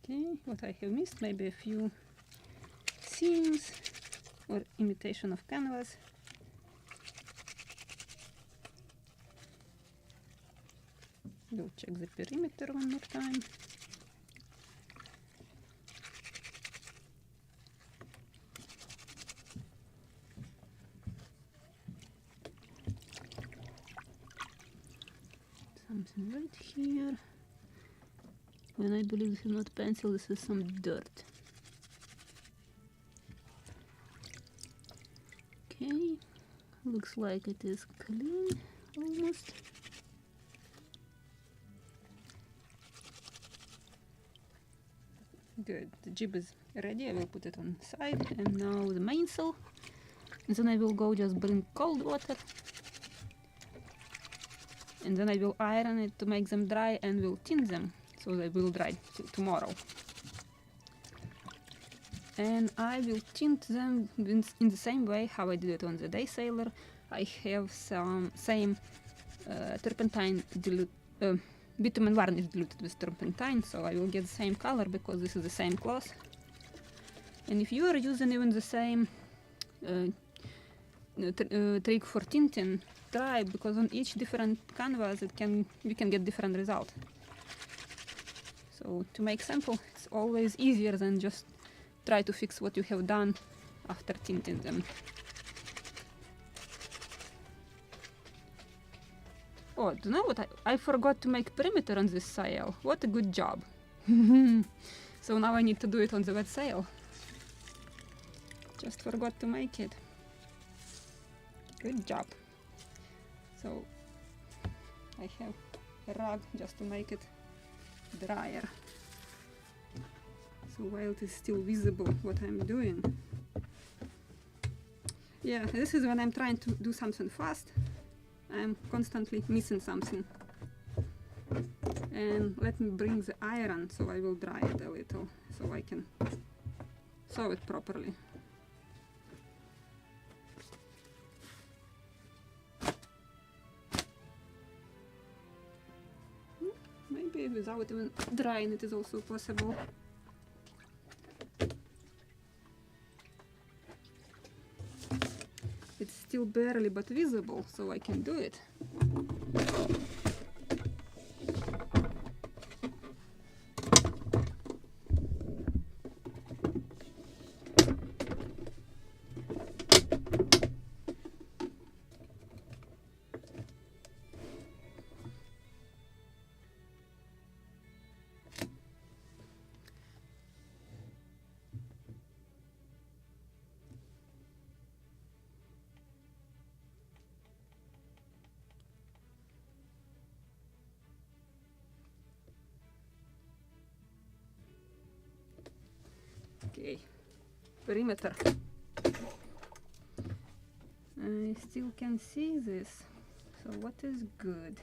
Okay, what I have missed, maybe a few seams or imitation of canvas. We'll check the perimeter one more time. Something right here. And I believe this is not pencil, this is some dirt. Okay, looks like it is clean, almost. Good. The jib is ready. I will put it on the side. And now the mainsail. And then I will go just bring cold water. And then I will iron it to make them dry and will tint them. So they will dry till tomorrow. And I will tint them in the same way how I did it on the day sailor. I have some same turpentine bitumen varnish diluted with turpentine, so I will get the same color because this is the same cloth. And if you are using even the same trick for tinting, try, because on each different canvas you can get different result. So to make sample, it's always easier than just try to fix what you have done after tinting them. Oh, do you know what? I forgot to make perimeter on this sail. What a good job. So now I need to do it on the wet sail. Just forgot to make it. Good job. So I have a rag just to make it drier. So while it is still visible what I'm doing. Yeah, this is when I'm trying to do something fast. I'm constantly missing something. And let me bring the iron so I will dry it a little so I can sew it properly. Maybe without even drying it is also possible. It's still barely but visible, so I can do it. Okay, perimeter. I still can see this, so what is good?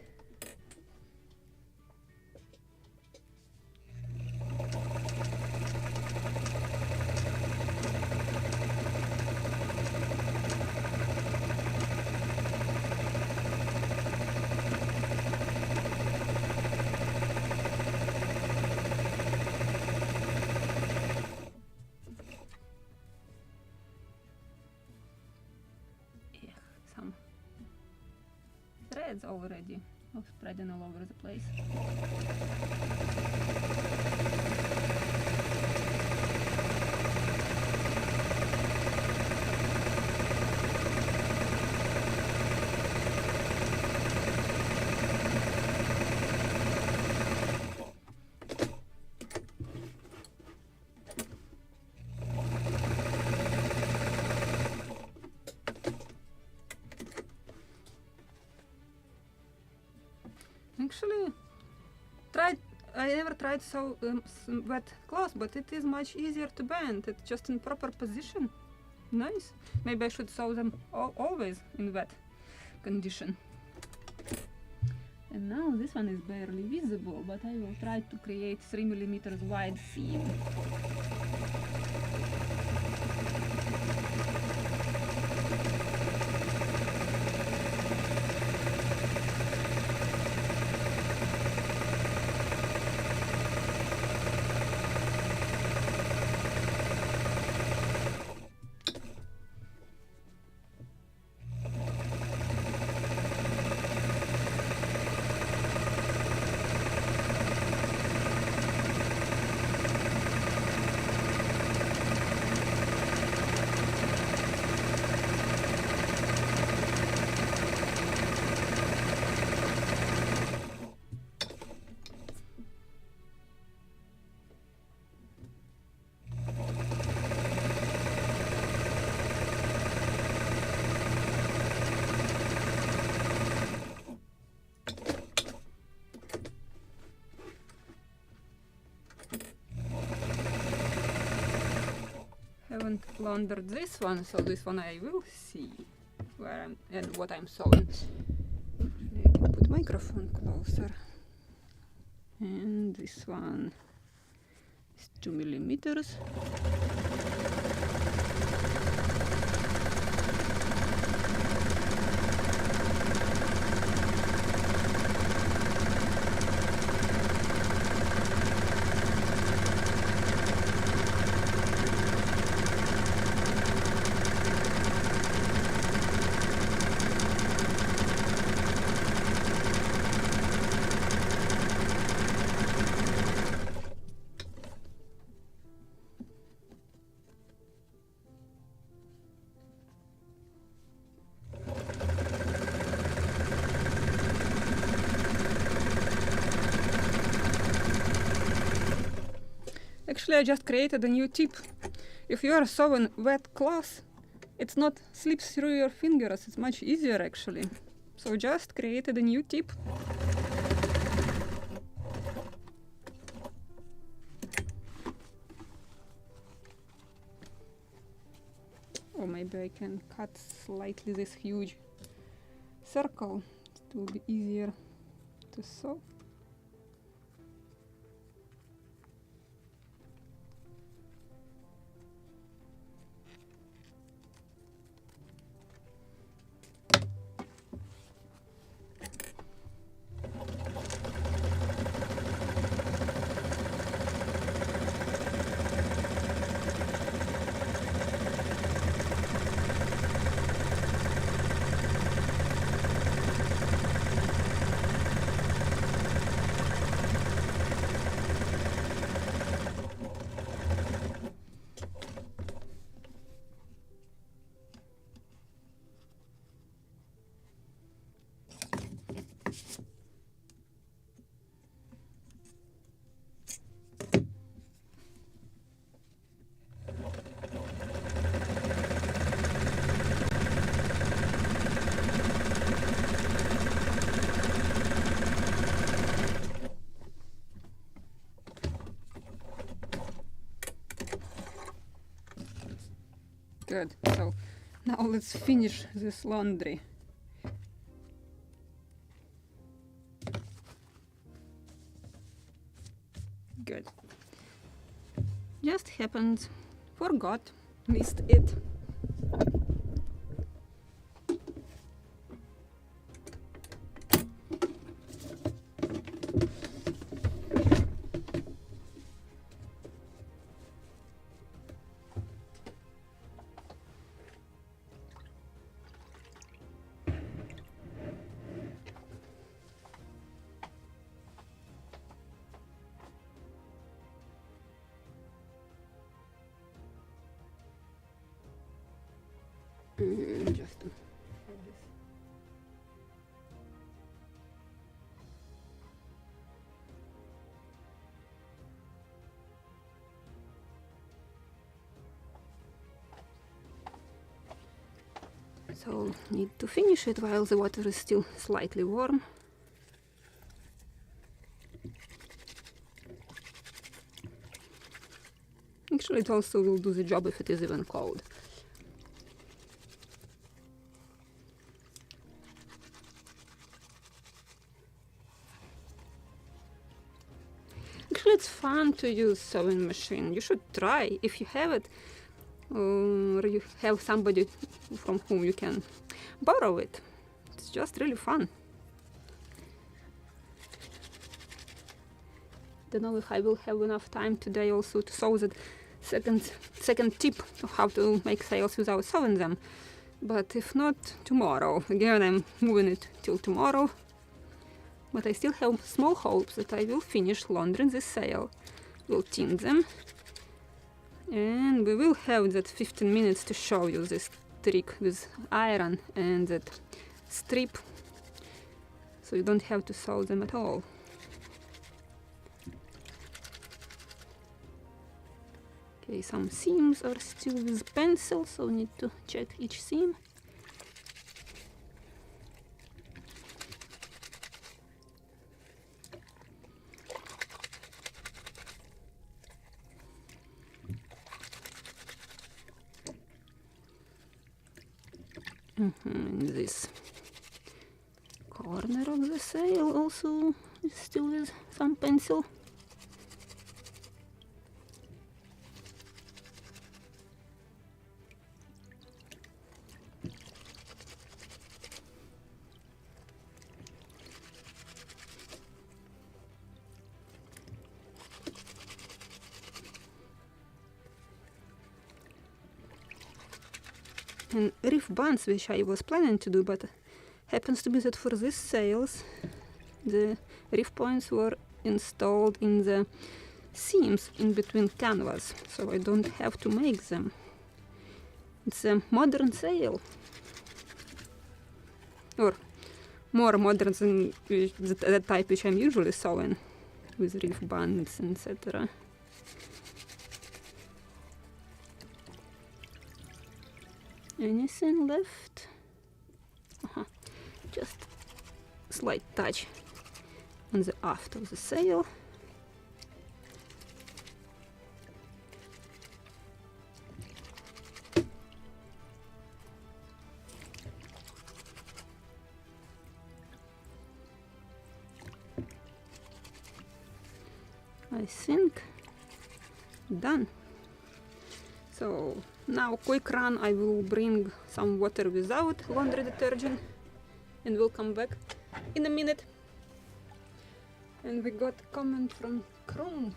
Threads already, spreading all over the place. Actually, I never tried so wet cloth, but it is much easier to bend. It's just in proper position. Nice. Maybe I should sew them always in wet condition. And now this one is barely visible, but I will try to create 3 mm wide seam. haven't laundered this one, so this one I will see where I'm and what I'm sewing. I can put microphone closer. And this one is 2 millimeters. Actually, I just created a new tip. If you are sewing wet cloth, it's not slips through your fingers. It's much easier actually. So just created a new tip. Or maybe I can cut slightly this huge circle. It will be easier to sew. Good. So now let's finish this laundry. Good. Just happened. Forgot. Missed it. Just to have this. So need to finish it while the water is still slightly warm. Actually, it also will do the job if it is even cold. Actually, it's fun to use sewing machine. You should try if you have it, or you have somebody from whom you can borrow it. It's just really fun. Don't know if I will have enough time today also to sew the second tip of how to make sails without sewing them. But if not, tomorrow. Again, I'm moving it till tomorrow. But I still have small hopes that I will finish laundering this sail. We'll tint them. And we will have that 15 minutes to show you this trick with iron and that strip. So you don't have to sew them at all. Okay, some seams are still with pencil, so need to check each seam. And this corner of the sail also is still with some pencil. And reef bands, which I was planning to do, but happens to be that for these sails the reef points were installed in the seams in between canvas, so I don't have to make them. It's a modern sail, or more modern than the type which I'm usually sewing, with reef bands, etc. Anything left? Just slight touch on the aft of the sail. I think done. So now quick run, I will bring some water without laundry detergent and we'll come back in a minute. And we got a comment from Chrome.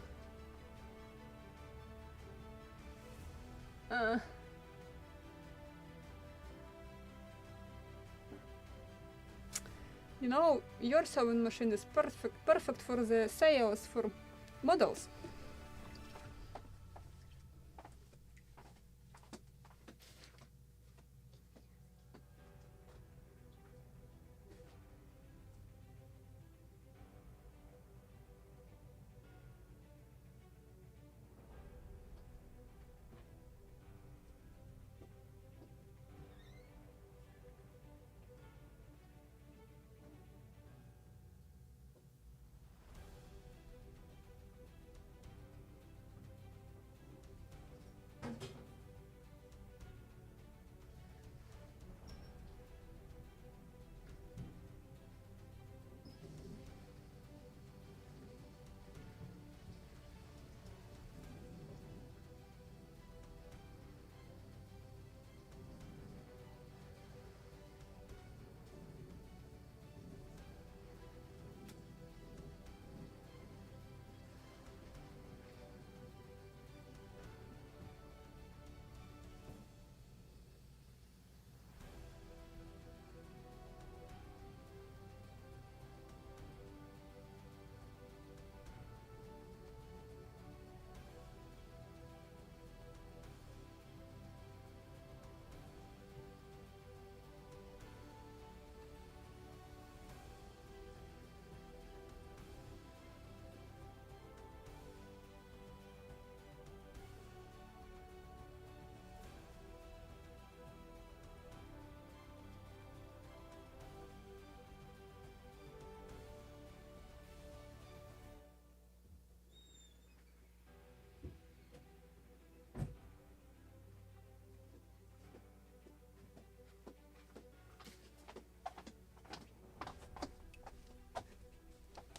You know, your sewing machine is perfect for the sails for models.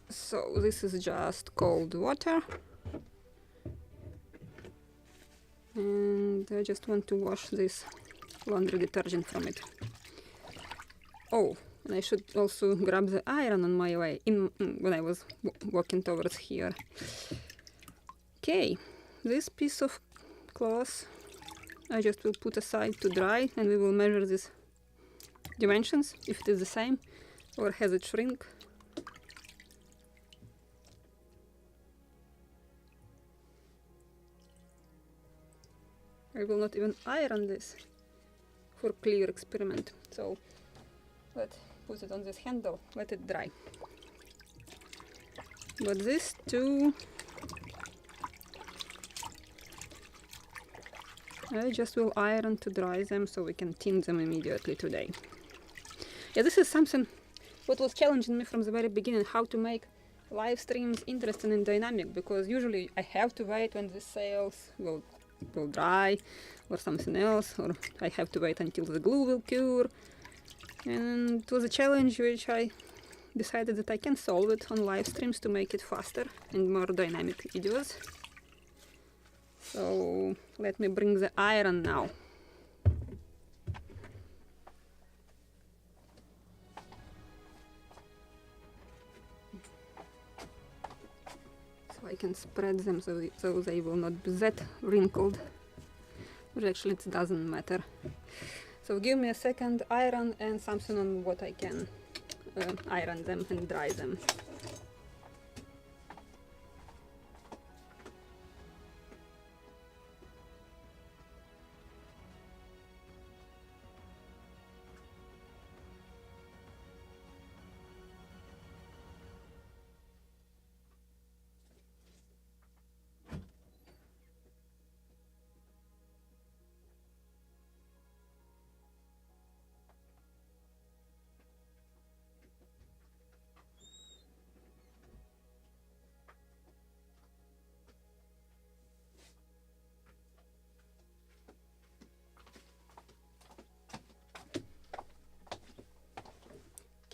So this is just cold water, and I just want to wash this laundry detergent from it. Oh, and I should also grab the iron on my way when I was walking towards here. Okay, this piece of cloth I just will put aside to dry, and we will measure these dimensions, if it is the same or has it shrink. I will not even iron this for clear experiment. So let's put it on this handle, let it dry. But these two, I just will iron to dry them so we can tint them immediately today. Yeah, this is something what was challenging me from the very beginning, how to make live streams interesting and dynamic, because usually I have to wait when the sails will dry or something else, or I have to wait until the glue will cure, And it was a challenge which I decided that I can solve it on live streams to make it faster and more dynamic videos. So let me bring the iron now. So I can spread them so they will not be that wrinkled, but actually it doesn't matter. So give me a second, iron and something on what I can iron them and dry them.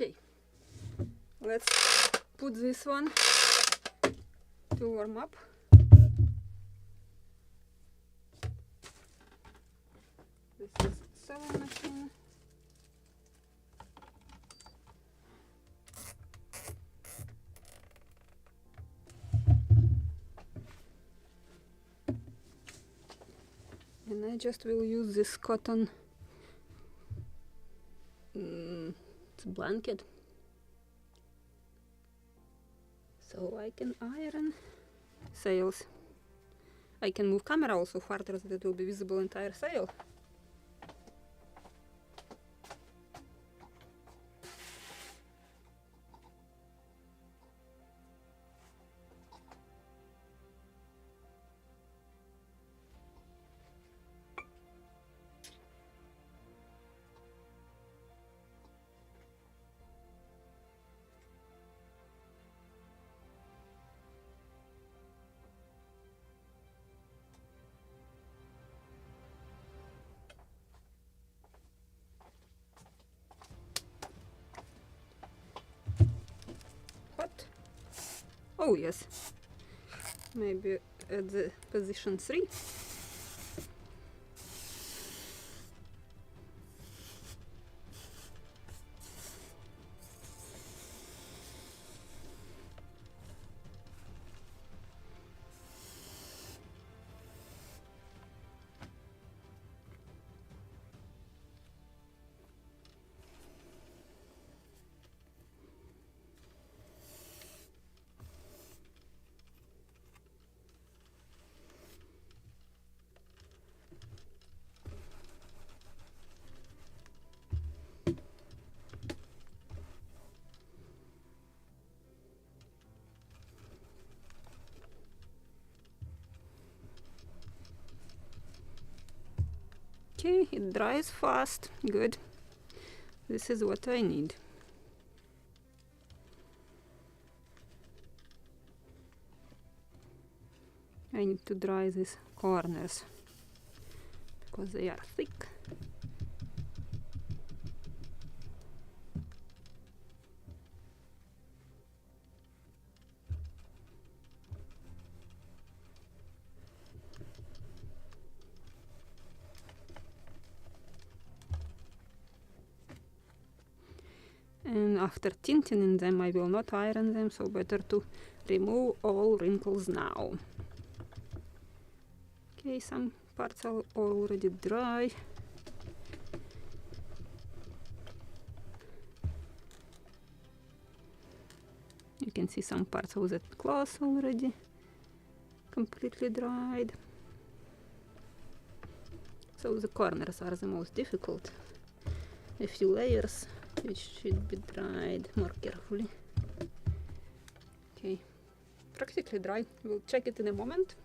Okay, let's put this one to warm up. This is sewing machine. And I just will use this cotton it's a blanket, so I can iron sails. I can move camera also farther so that it will be visible entire sail. What? Oh yes, maybe at the position 3. Okay, it dries fast. Good. This is what I need. I need to dry these corners because they are thick. And after tinting them, I will not iron them, so better to remove all wrinkles now. Okay, some parts are already dry. You can see some parts of that cloth already completely dried. So the corners are the most difficult. A few layers which should be dried more carefully. Okay, practically dry. We'll check it in a moment.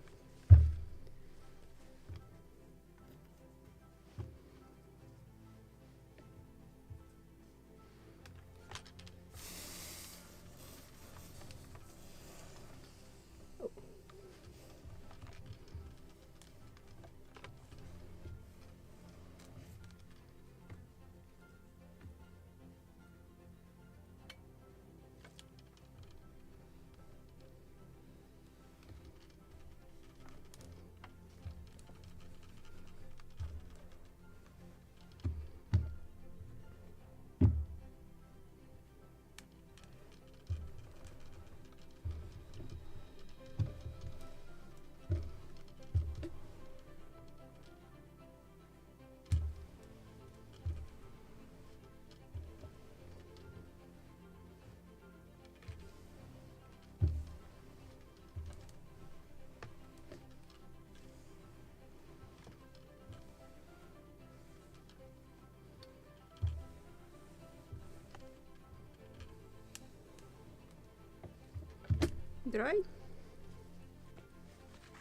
Dry?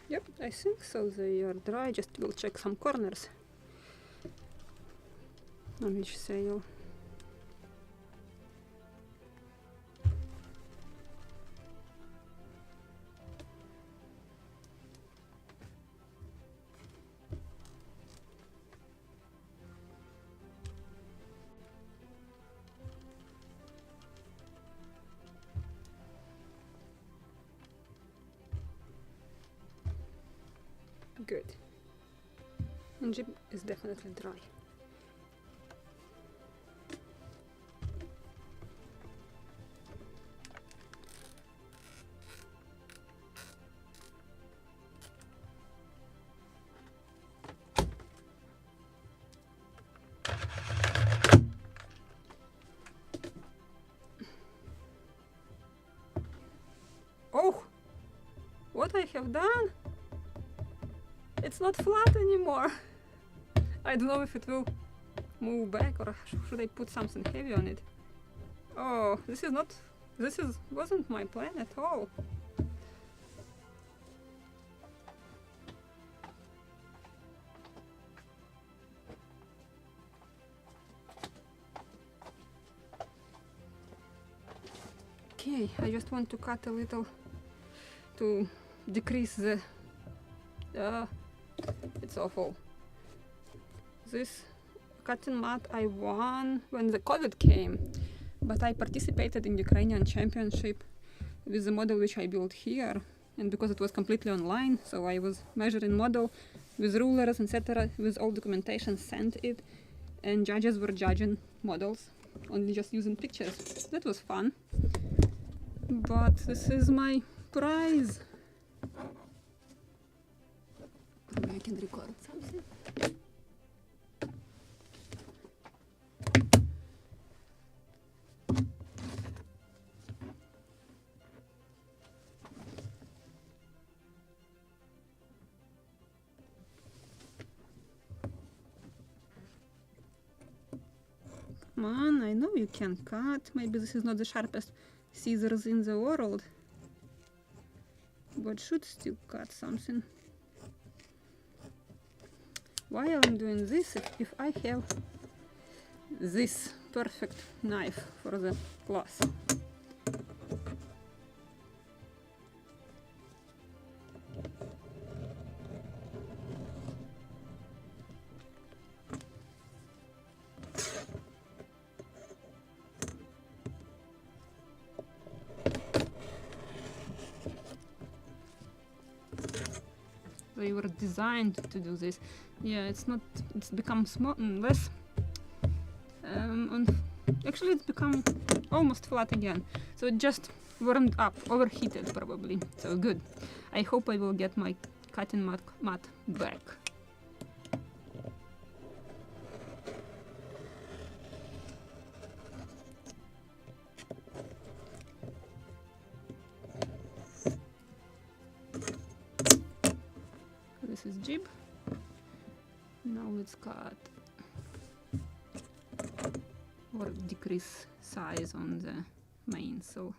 Yep, I think so. They are dry. Just will check some corners on each sail. Good. And jib is definitely dry. Oh! What I have done? It's not flat anymore. I don't know if it will move back or should I put something heavy on it. Oh, wasn't my plan at all. Okay, I just want to cut a little to decrease the it's awful. This cutting mat I won when the COVID came, but I participated in Ukrainian championship with the model which I built here, and because it was completely online, so I was measuring model with rulers, etc., with all documentation, sent it, and judges were judging models, only just using pictures. That was fun. But this is my prize. Probably I can record something. Come on, I know you can cut. Maybe this is not the sharpest scissors in the world, but should still cut something. Why I'm doing this if I have this perfect knife for the class? They were designed to do this. Yeah, it's not. It's become small, less. Actually, it's become almost flat again. So it just warmed up, overheated probably. So good. I hope I will get my cutting mat back. This is jib. Now let's cut or decrease size on the mainsail.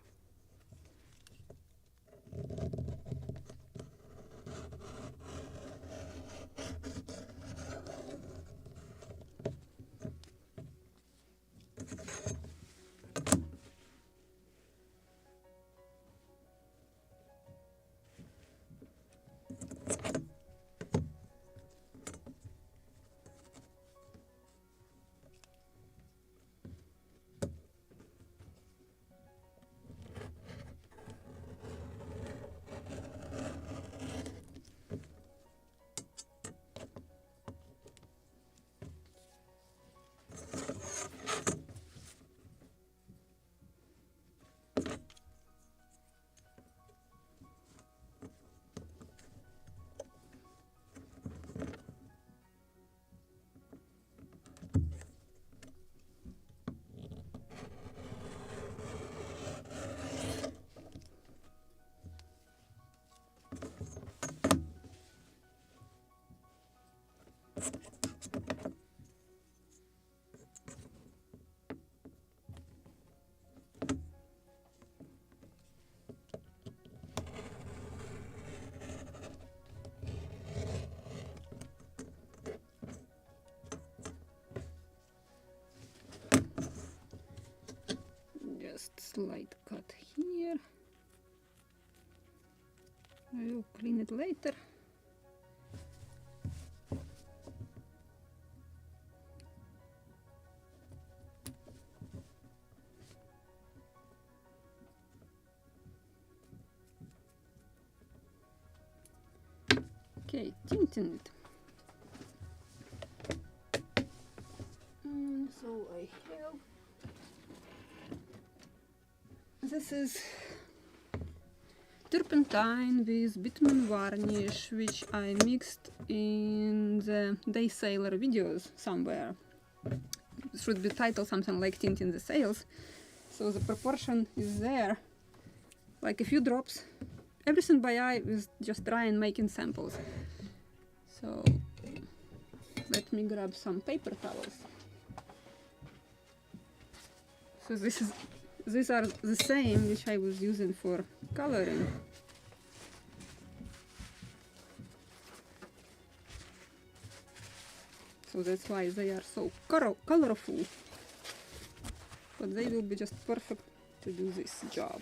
just slight cut here. I will clean it later. Okay, tinting it. So I have, this is turpentine with bitumen varnish, which I mixed in the Day Sailor videos somewhere. It should be titled something like Tinting the Sails. So the proportion is there, like a few drops. Everything by eye with just trying making samples. So let me grab some paper towels. So these are the same which I was using for coloring. So that's why they are so colorful. But they will be just perfect to do this job.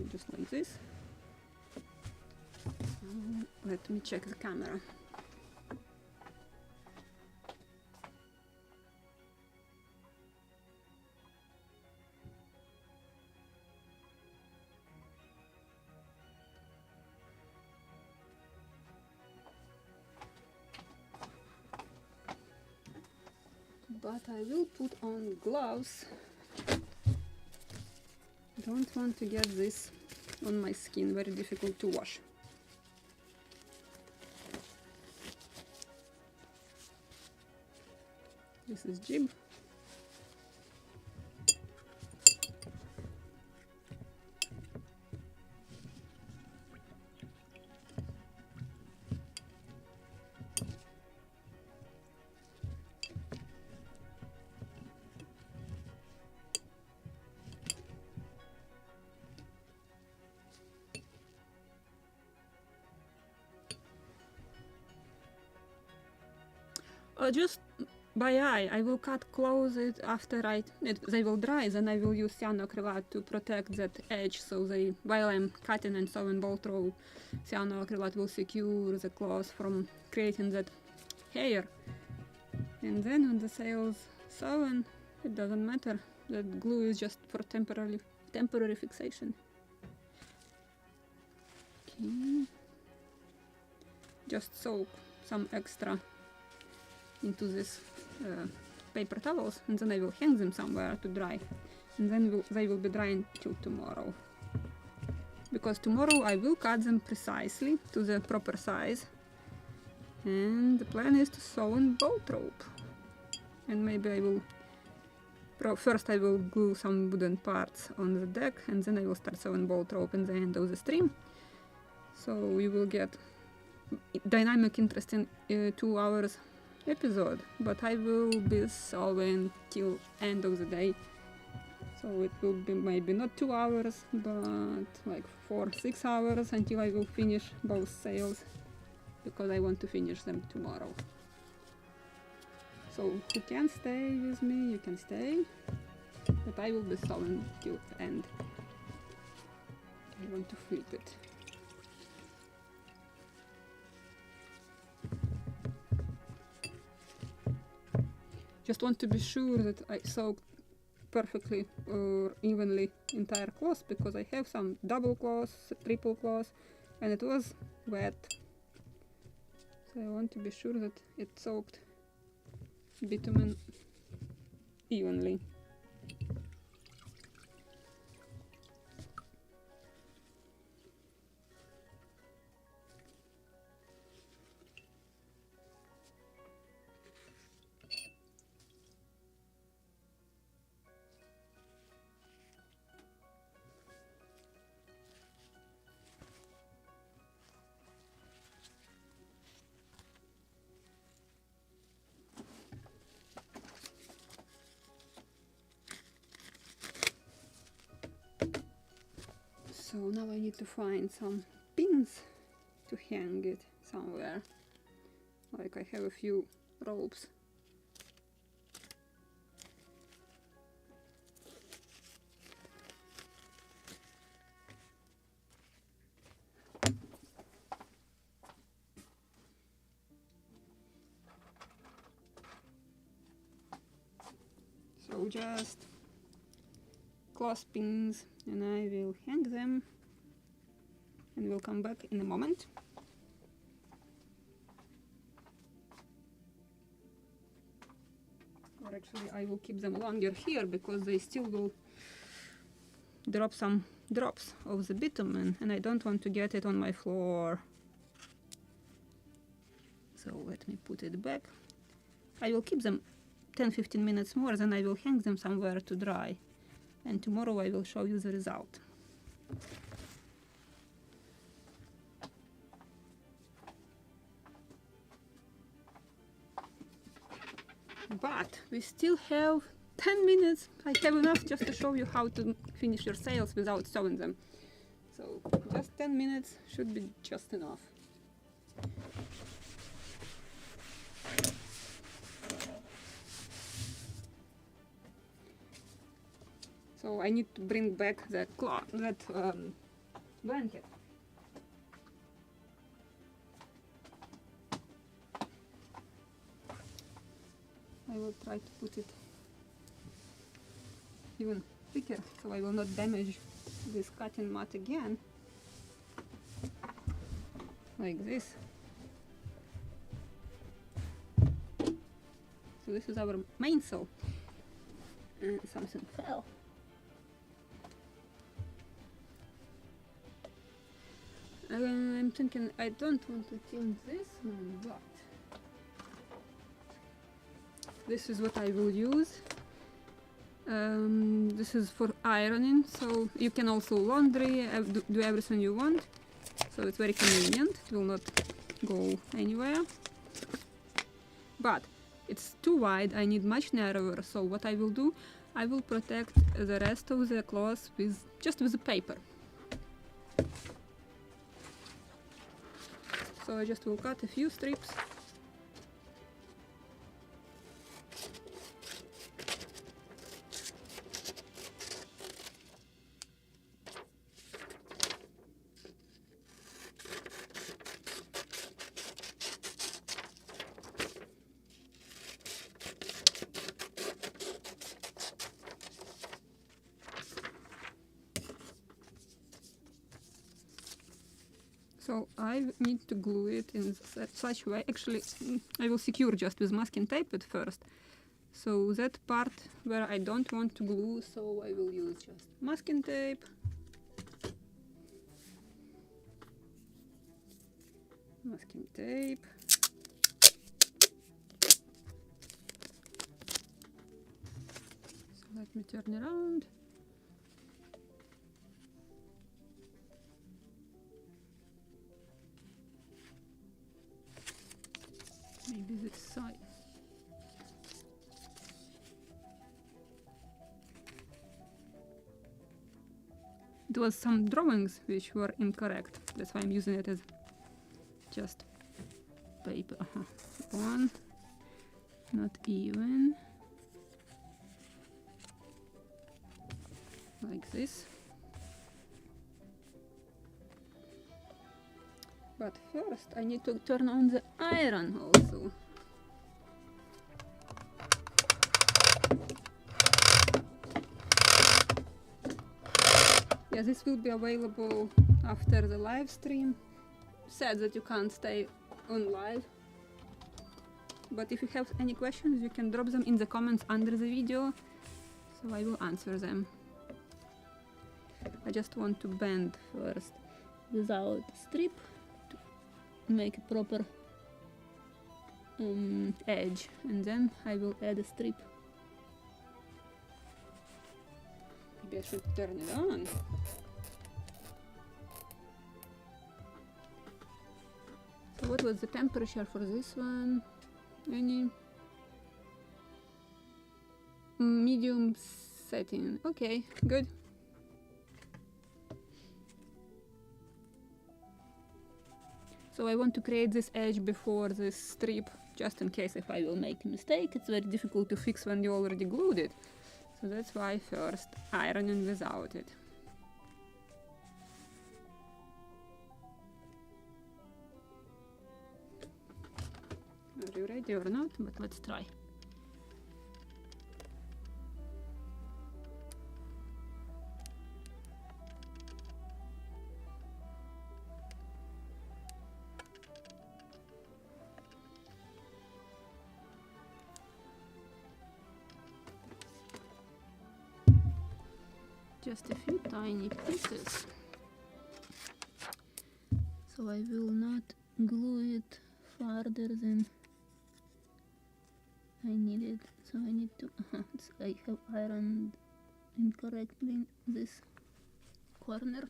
Just like this. Let me check the camera. But I will put on gloves. Don't want to get this on my skin, very difficult to wash. This is jib. Just by eye, I will cut close it after they will dry, then I will use cyanoacrylate to protect that edge, so while I'm cutting and sewing bolt row, cyanoacrylate will secure the cloth from creating that hair. And then when the sail's sewn, it doesn't matter, that glue is just for temporary fixation. Okay. Just soak some extra into this paper towels, and then I will hang them somewhere to dry, and then they will be drying till tomorrow, because tomorrow I will cut them precisely to the proper size, and the plan is to sew in bolt rope. And maybe I will first I will glue some wooden parts on the deck, and then I will start sewing bolt rope in the end of the stream, so we will get dynamic, interesting 2 hours episode. But I will be sewing till end of the day, so it will be maybe not 2 hours, but like 4-6 hours until I will finish both sails, because I want to finish them tomorrow. So who can stay with me, you can stay, but I will be sewing till the end. I want to flip it. Just want to be sure that I soaked perfectly or evenly entire cloth, because I have some double cloth, triple cloth, and it was wet. So I want to be sure that it soaked bitumen evenly. So now I need to find some pins to hang it somewhere. Like I have a few ropes. So just clothespins, and I will hang them, and we'll come back in a moment. Or actually I will keep them longer here because they still will drop some drops of the bitumen, and I don't want to get it on my floor. So let me put it back. I will keep them 10-15 minutes more, then I will hang them somewhere to dry, and tomorrow I will show you the result. But we still have 10 minutes. I have enough just to show you how to finish your sails without sewing them. So just 10 minutes should be just enough. So I need to bring back that blanket. I will try to put it even thicker so I will not damage this cutting mat again. Like this. So this is our mainsail. And something fell. I'm thinking I don't want to tint this one, but this is what I will use. This is for ironing, so you can also laundry, do everything you want. So it's very convenient, it will not go anywhere. But it's too wide, I need much narrower, so what I will do, I will protect the rest of the cloth just with the paper. So I just will cut a few strips. So I need to glue it in such way. Actually, I will secure just with masking tape at first. So that part where I don't want to glue, so I will use just masking tape. Masking tape. So let me turn around. Maybe this side. It was some drawings which were incorrect. That's why I'm using it as just paper. One, not even. Like this. But first I need to turn on the iron also. Yeah, this will be available after the live stream. Sad that you can't stay on live. But if you have any questions, you can drop them in the comments under the video, so I will answer them. I just want to bend first without strip to make a proper edge, and then I will add a strip. Maybe I should turn it on. So what was the temperature for this one? Any? Medium setting. Okay, good. So I want to create this edge before this strip, just in case if I will make a mistake. It's very difficult to fix when you already glued it. So that's why first ironing without it. Are you ready or not? But let's try. Just a few tiny pieces. So I will not glue it farther than I need it. So I need to, I have ironed incorrectly this corner.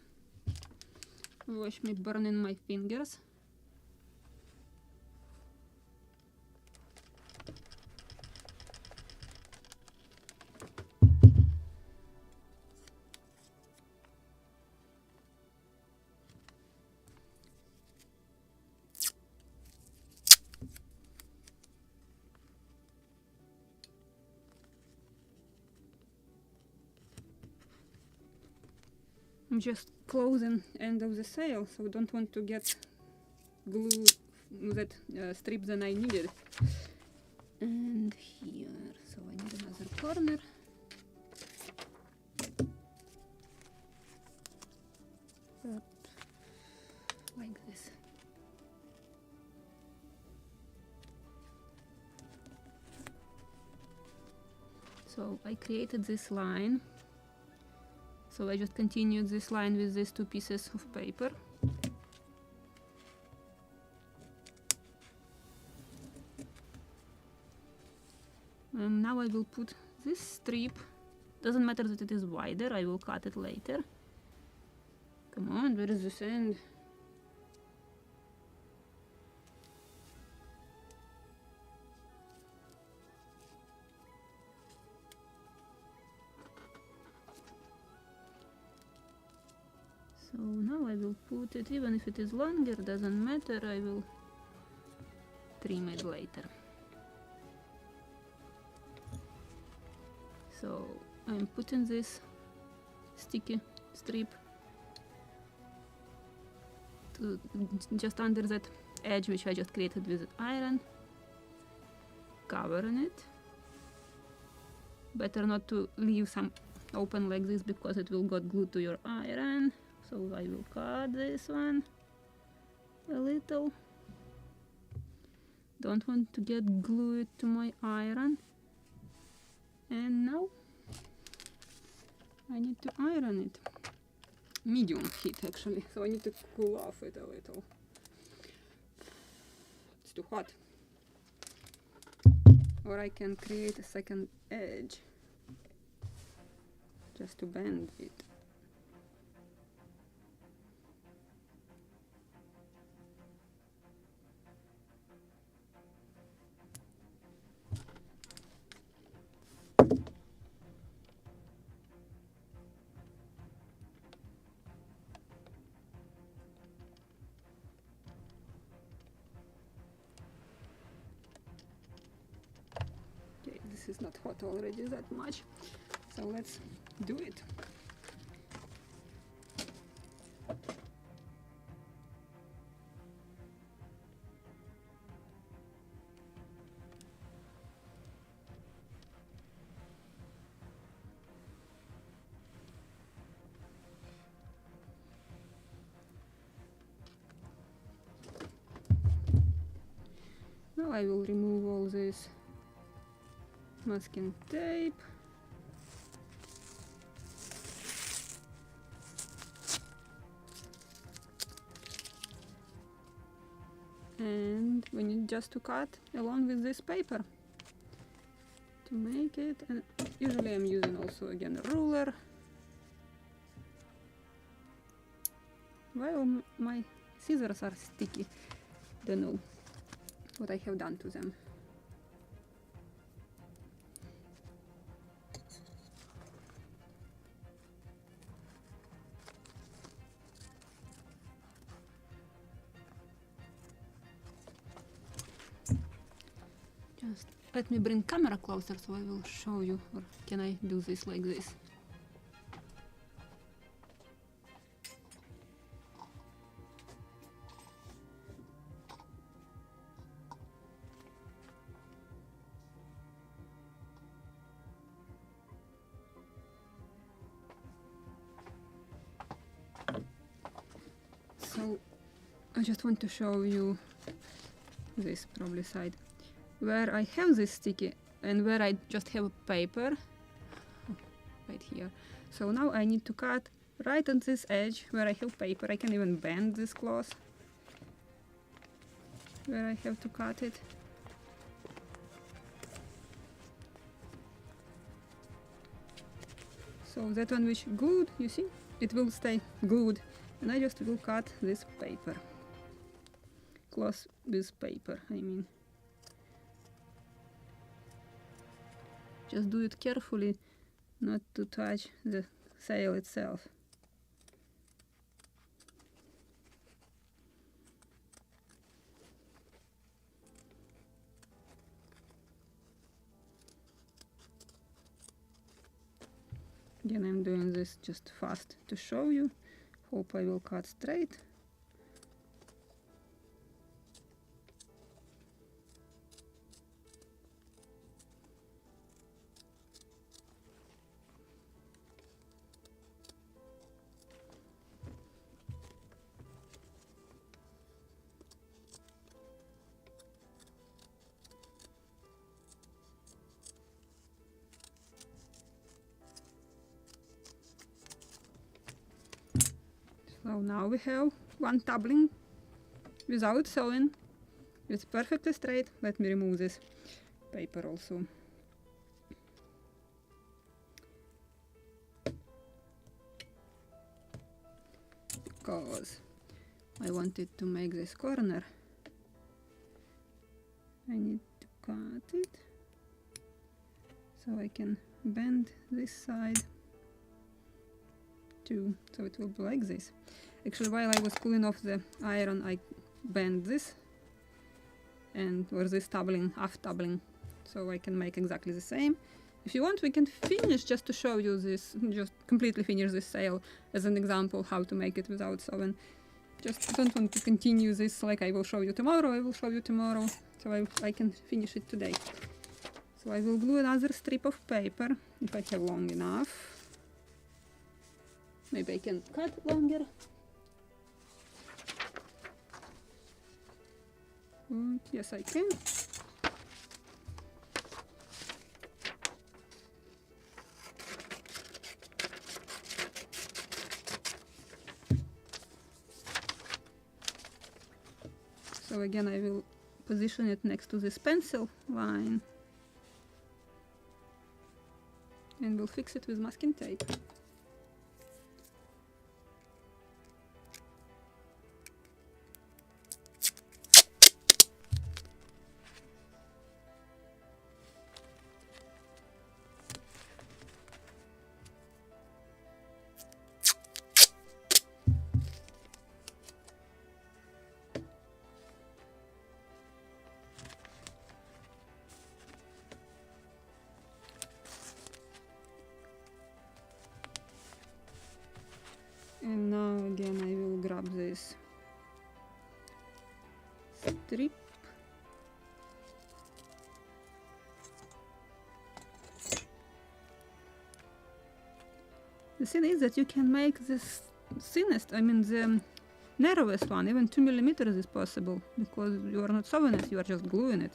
Watch me burning my fingers. I'm just closing end of the sail, so don't want to get glue that strip than I needed. And here, so I need another corner. Up, like this. So I created this line. So I just continued this line with these two pieces of paper. And now I will put this strip. Doesn't matter that it is wider, I will cut it later. Come on, where is this end? So now I will put it, even if it is longer, doesn't matter, I will trim it later. So I'm putting this sticky strip to just under that edge which I just created with iron, covering it. Better not to leave some open like this because it will get glued to your iron. So I will cut this one a little. Don't want to get glued to my iron. And now I need to iron it. Medium heat actually, so I need to cool off it a little. It's too hot. Or I can create a second edge just to bend it. This is not hot already that much, so let's do it. Now I will remove all this masking tape. And we need just to cut along with this paper to make it. And usually I'm using also again a ruler. Well, my scissors are sticky. Don't know what I have done to them. Let me bring camera closer so I will show you, or can I do this like this? So I just want to show you this probably side where I have this sticky and where I just have a paper right here. So now I need to cut right on this edge where I have paper. I can even bend this cloth where I have to cut it. So that one which glued, you see, it will stay glued, and I just will cut this paper. Cloth with paper, I mean. Just do it carefully, not to touch the sail itself. Again, I'm doing this just fast to show you. Hope I will cut straight. So now we have one doubling without sewing. It's perfectly straight. Let me remove this paper also. Because I wanted to make this corner, I need to cut it so I can bend this side too, so it will be like this. Actually, while I was cooling off the iron, I bent this or this doubling, half doubling, so I can make exactly the same. If you want, we can finish just to show you this, just completely finish this sail as an example how to make it without sewing. Just don't want to continue this like I will show you tomorrow, so I can finish it today. So I will glue another strip of paper, if I have long enough. Maybe I can cut longer. Yes, I can. So again, I will position it next to this pencil line and we'll fix it with masking tape. And now again I will grab this strip . The thing is that you can make this thinnest, I mean the narrowest one, even 2 millimeters is possible, because you are not sewing it, you are just gluing it.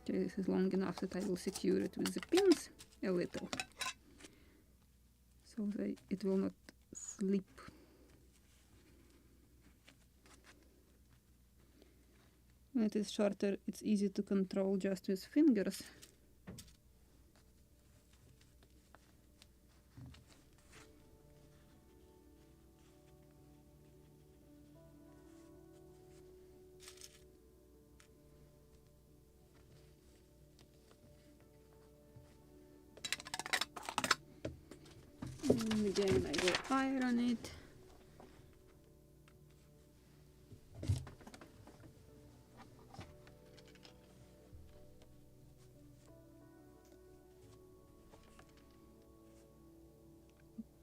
Okay, this is long enough that I will secure it with the pins a little, so that it will not slip. When it is shorter, it's easy to control just with fingers. And again I will iron it.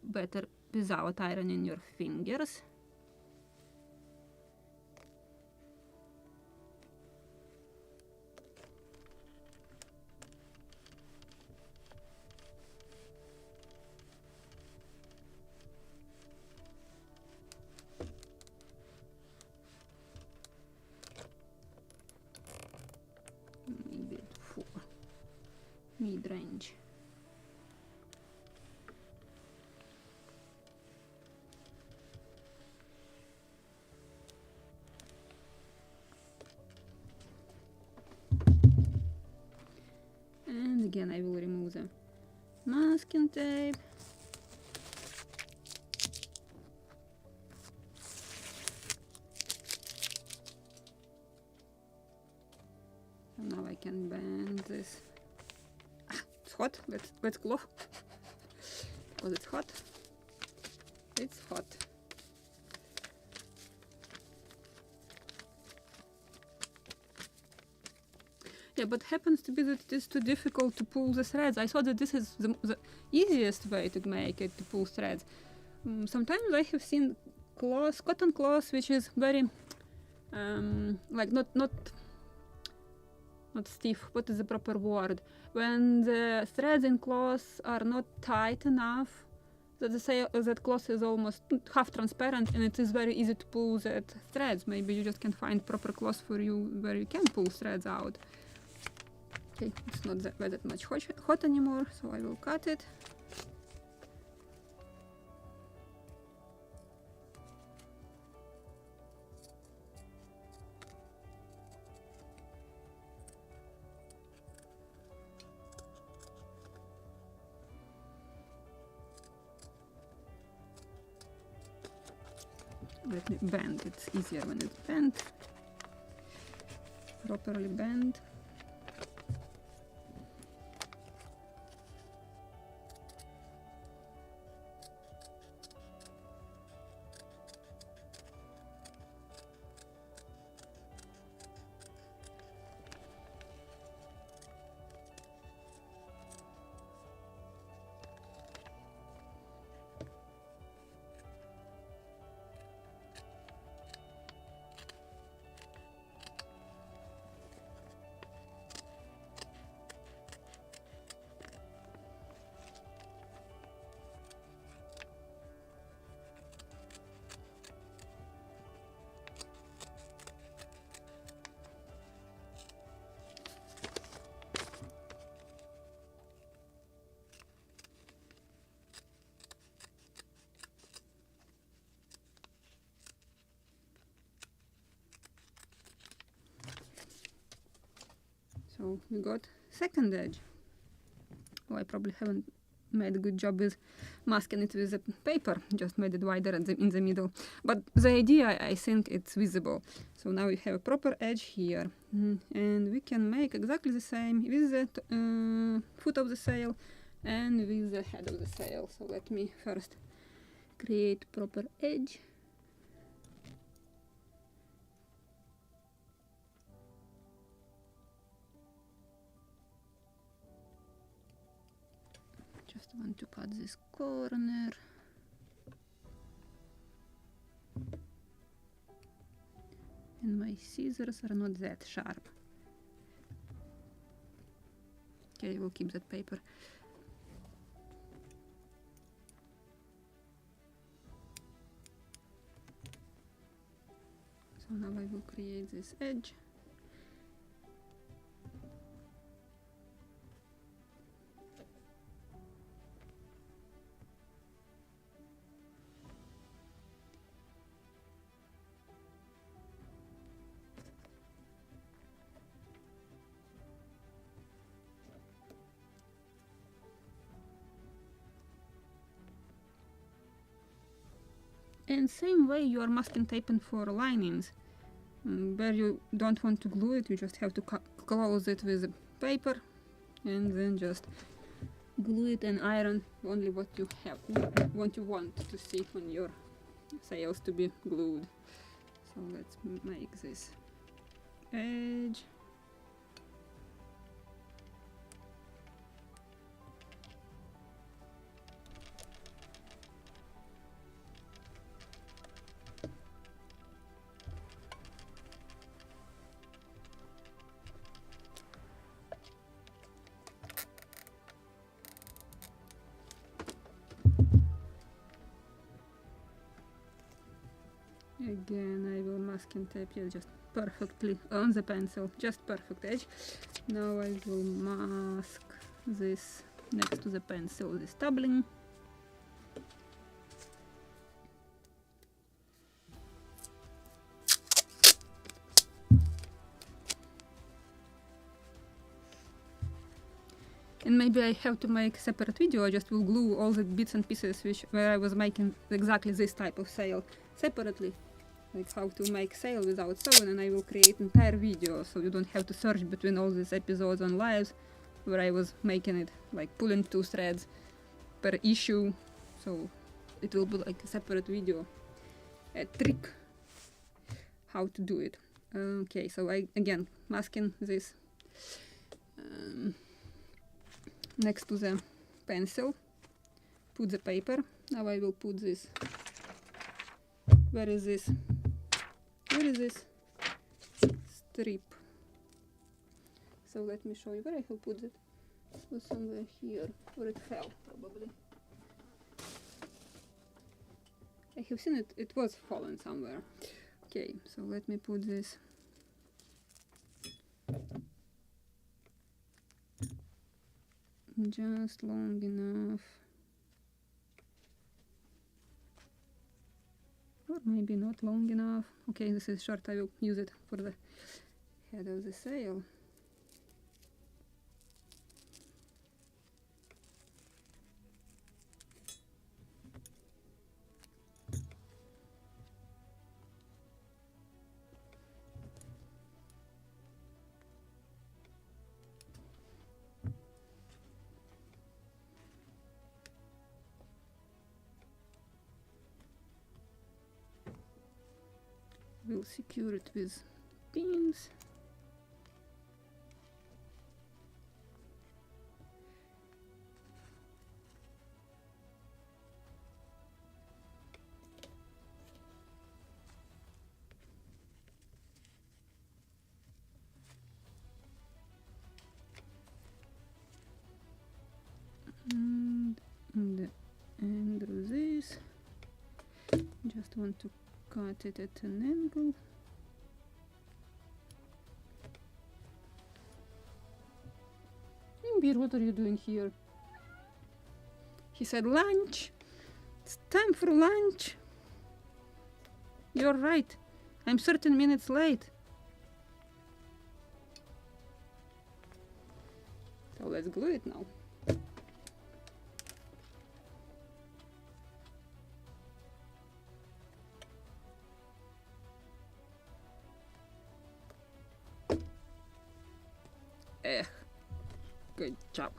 Better without ironing your fingers. Maybe 4 mid-range. And again I will remove the masking tape. So now I can bend this. It's hot. Let's close because it's hot. It's hot. Yeah, but happens to be that it is too difficult to pull the threads. I thought that this is the easiest way to make it, to pull threads. Sometimes I have seen cloth, cotton cloth, which is very like not stiff. What is the proper word? When the threads in cloth are not tight enough, that that cloth is almost half transparent, and it is very easy to pull that threads. Maybe you just can find proper cloth for you where you can pull threads out. Okay, it's not that much hot anymore, so I will cut it. Let me bend. It's easier when it's bent. Properly bend. So we got second edge. Oh, I probably haven't made a good job with masking it with the paper, just made it wider in the middle. But the idea, I think it's visible. So now we have a proper edge here. And we can make exactly the same with the foot of the sail and with the head of the sail. So let me first create proper edge. Just want to cut this corner. And my scissors are not that sharp. Okay, we'll keep that paper. So now I will create this edge. And same way you are masking taping for linings. Where you don't want to glue it, you just have to close it with the paper and then just glue it and iron only what you want to see on your sails to be glued. So let's make this edge. Again, I will masking tape here just perfectly on the pencil, just perfect edge. Now I will mask this next to the pencil, this doubling. And maybe I have to make a separate video. I just will glue all the bits and pieces where I was making exactly this type of sail separately, like how to make sail without sewing, and I will create entire video so you don't have to search between all these episodes on lives where I was making it, like pulling 2 threads per issue. So it will be like a separate video, a trick how to do it. Okay, so I again masking this next to the pencil, put the paper. Now I will put this. Where is this strip? So let me show you where I have put it. It was somewhere here, or it fell probably. I have seen it, it was fallen somewhere. Okay, so let me put this. Just long enough, or maybe not long enough. Okay, this is short, I will use it for the head of the sail. We'll secure it with pins. And the end of this, just want to cut it at an angle. Imbir, what are you doing here? He said lunch. It's time for lunch. You're right. I'm 13 minutes late. So let's glue it now. Good job.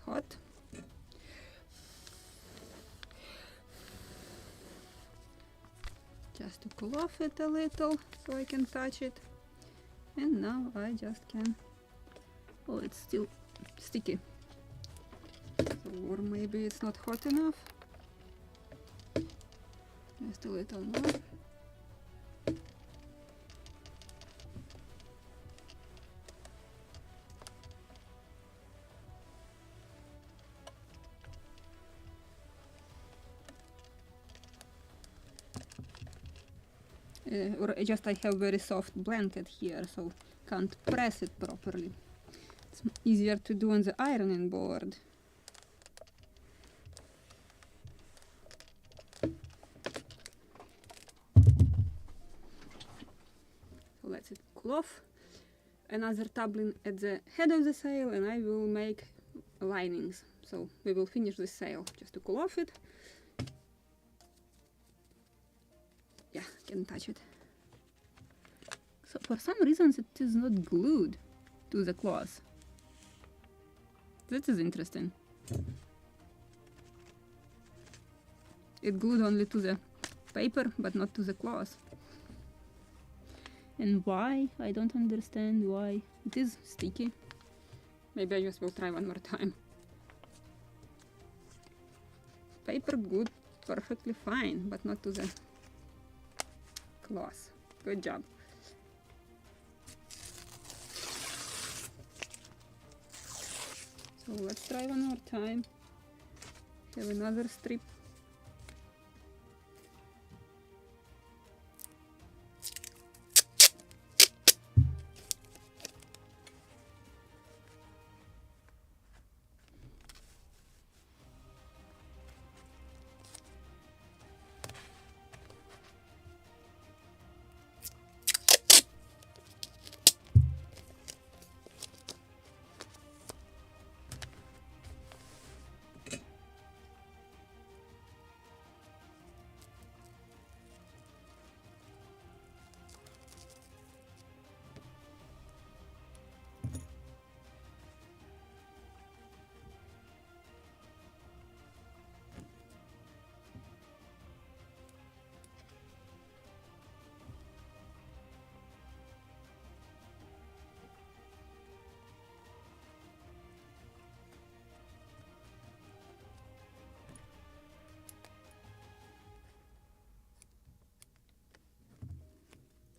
Hot. Just to cool off it a little so I can touch it. And now I just can. Oh, it's still sticky. So, or maybe it's not hot enough. Just a little more. or just I have very soft blanket here, so can't press it properly. It's easier to do on the ironing board. So let it cool off. Another tabling at the head of the sail, and I will make linings. So we will finish this sail just to cool off it. Yeah, can touch it. So for some reasons it is not glued to the cloth. That is interesting. It glued only to the paper, but not to the cloth. And why? I don't understand why. It is sticky. Maybe I just will try one more time. Paper glued perfectly fine, but not to the cloth. Good job. So let's try one more time. Have another strip.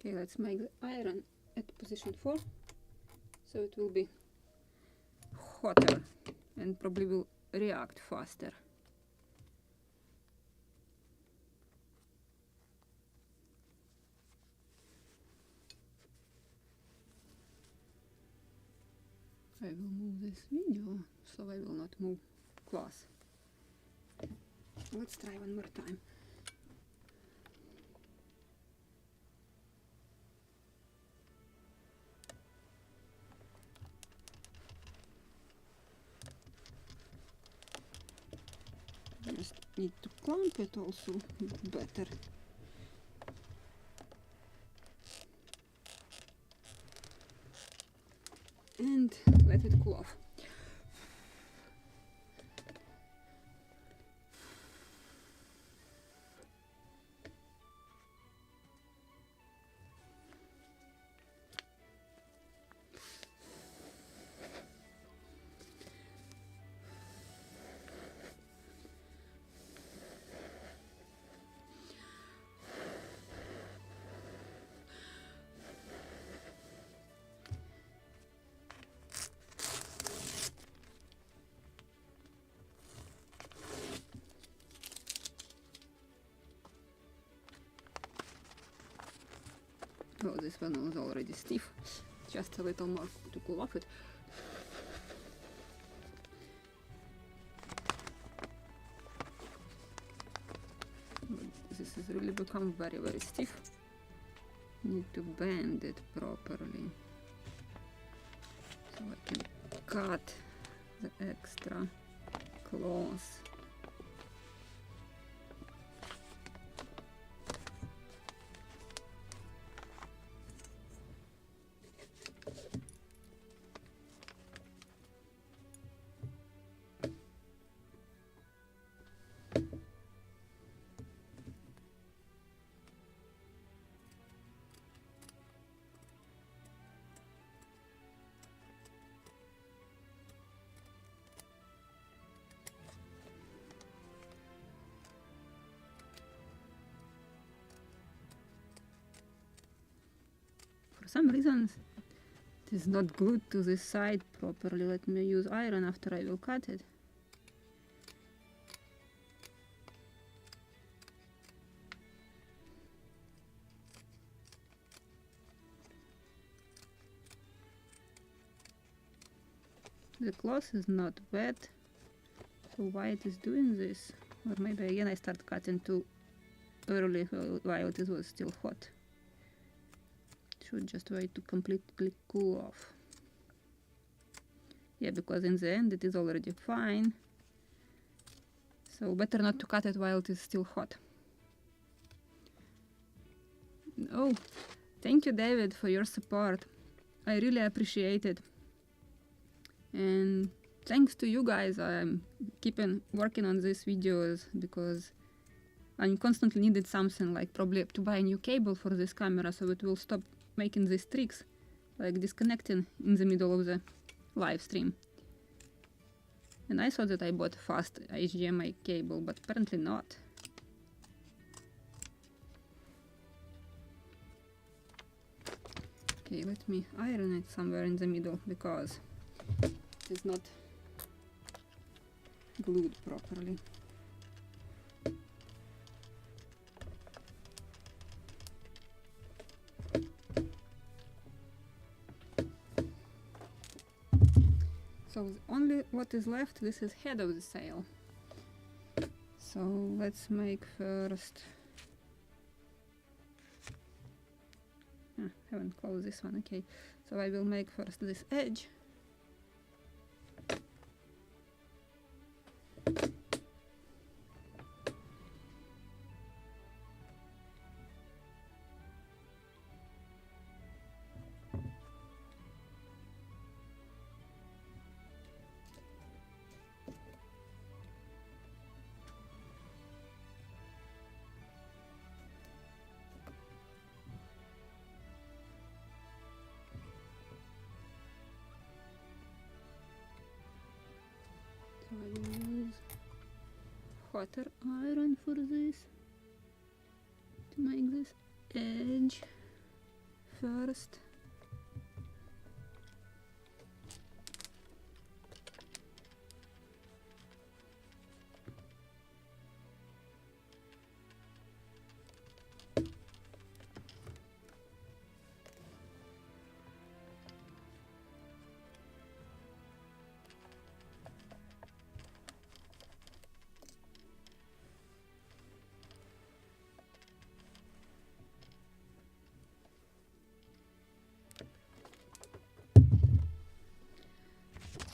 Okay, let's make the iron at position 4, so it will be hotter and probably will react faster. I will move this video, so I will not move cloth. Let's try one more time. Just need to clamp it also better. And let it cool off. Oh, this one was already stiff. Just a little more to cool off it. But this has really become very, very stiff. Need to bend it properly, so I can cut the extra cloth. For some reason it is not glued to this side properly. Let me use iron after I will cut it. The cloth is not wet, so why it is doing this? Or maybe again I start cutting too early while it was still hot. Should just wait to completely cool off. Yeah, because in the end it is already fine. So better not to cut it while it is still hot. Oh, thank you, David, for your support. I really appreciate it. And thanks to you guys, I'm keeping working on these videos because I constantly needed something, like probably to buy a new cable for this camera so it will stop making these tricks, like disconnecting in the middle of the live stream. And I thought that I bought a fast HDMI cable, but apparently not. Okay, let me iron it somewhere in the middle because it is not glued properly. So only what is left, this is head of the sail. So let's make first, haven't closed this one, okay. So I will make first this edge. So I will use hotter iron for this to make this edge first.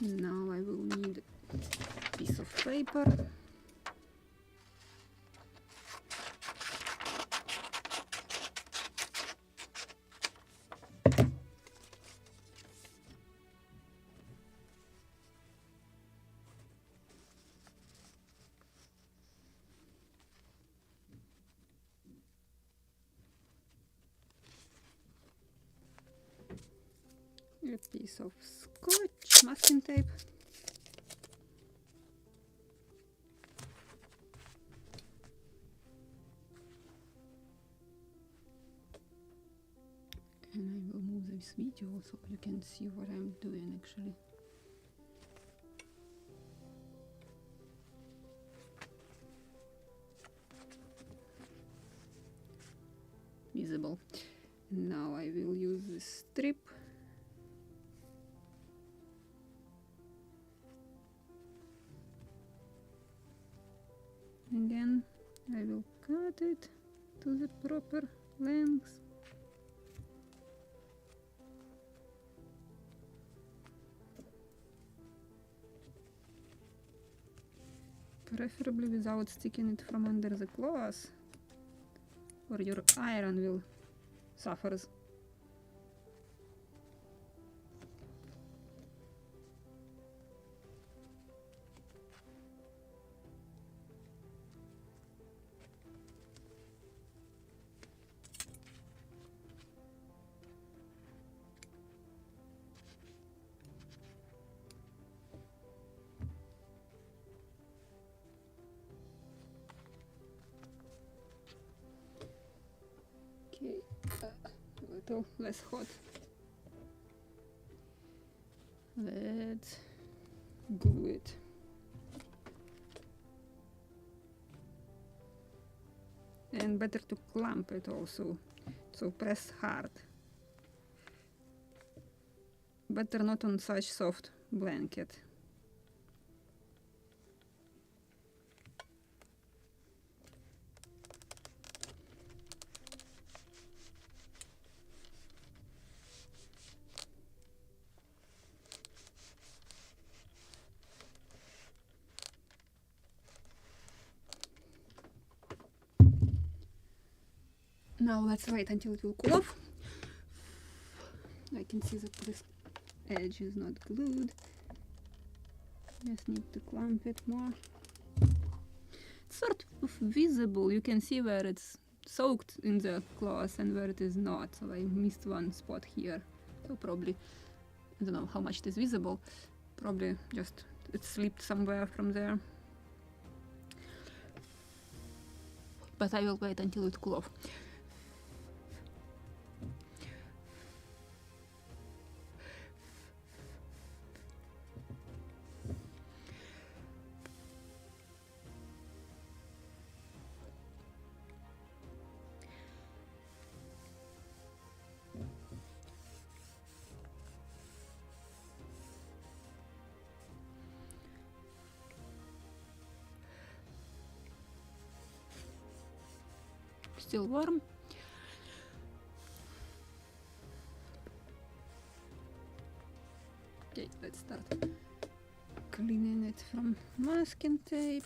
Now I will need a piece of paper. A piece of scotch, masking tape. And I will move this video so you can see what I'm doing actually. Visible. And now I will use this strip. Again, I will cut it to the proper length. Preferably without sticking it from under the cloth, or your iron will suffer. Okay, a little less hot. Let's glue it. And better to clamp it also, so press hard. better not on such soft blanket. Now let's wait until it will cool off. I can see that this edge is not glued. Just need to clamp it more. It's sort of visible. You can see where it's soaked in the cloth and where it is not. So I missed one spot here. So probably, I don't know how much it is visible. Probably just it slipped somewhere from there. But I will wait until it cools off. Still warm. Okay, let's start cleaning it from masking tape.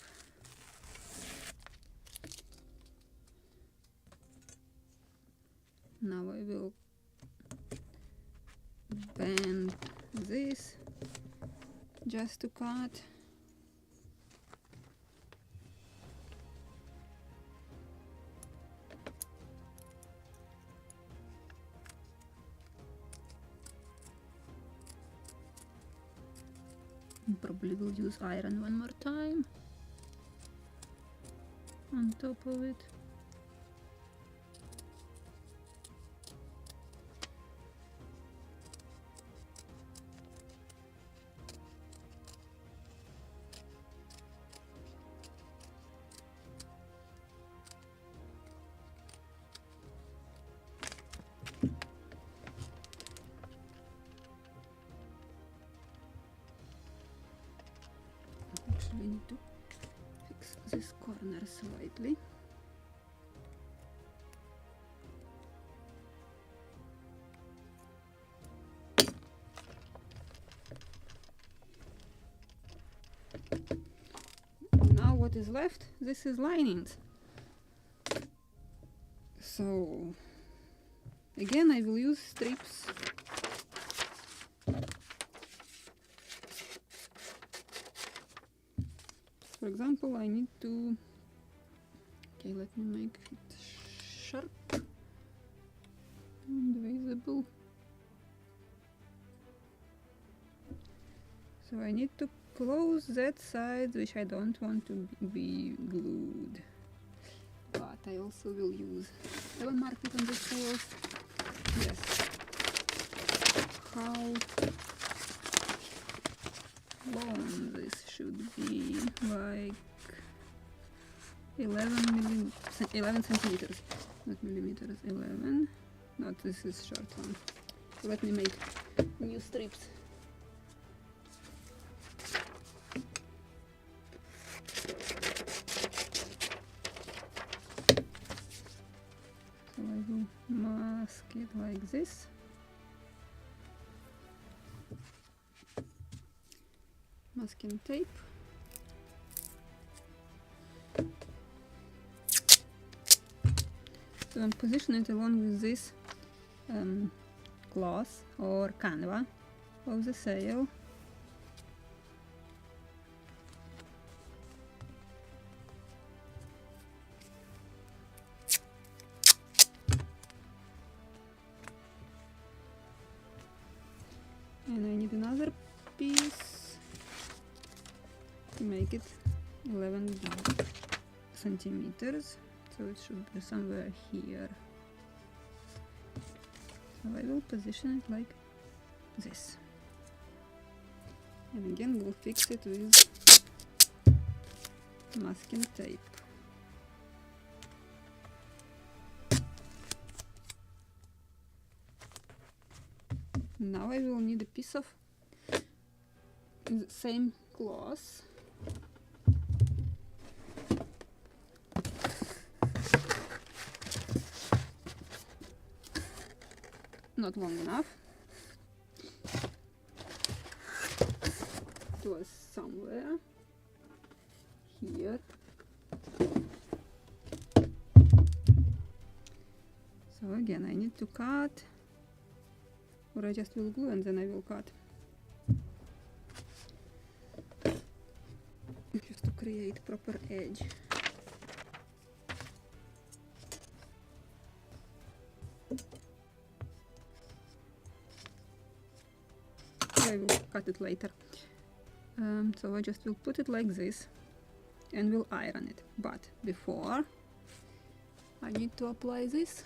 Now I will bend this just to cut. Probably will use iron one more time on top of it. Actually, I need to fix this corner slightly. Now what is left? This is linings. So again I will use strips. For example, I need to, okay, let me make it sharp and visible. So I need to close that side which I don't want to be glued. But I also will use, I will mark it on the scales. Yes. How long this should be, like 11 centimeters, not millimeters, 11. Not, this is short one. So let me make new strips. So I will mask it like this. Masking tape. So I'm positioning it along with this cloth or canva of the sail. And I need another piece to make it 11 centimeters, so it should be somewhere here. So I will position it like this, and again we'll fix it with masking tape. Now I will need a piece of the same cloth. Not long enough. It was somewhere here. So again, I need to cut, or I just will glue and then I will cut. Just to create proper edge. I will cut it later. So I just will put it like this and will iron it. But before, I need to apply this.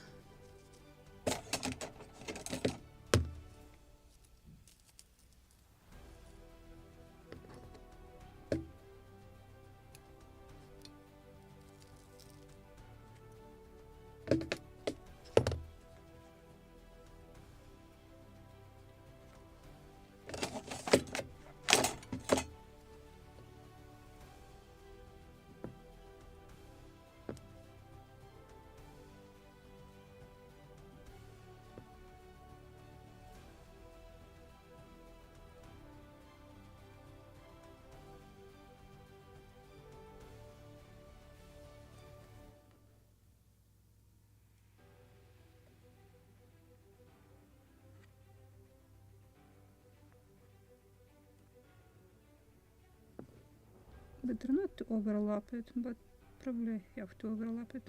Better not to overlap it, but probably I have to overlap it.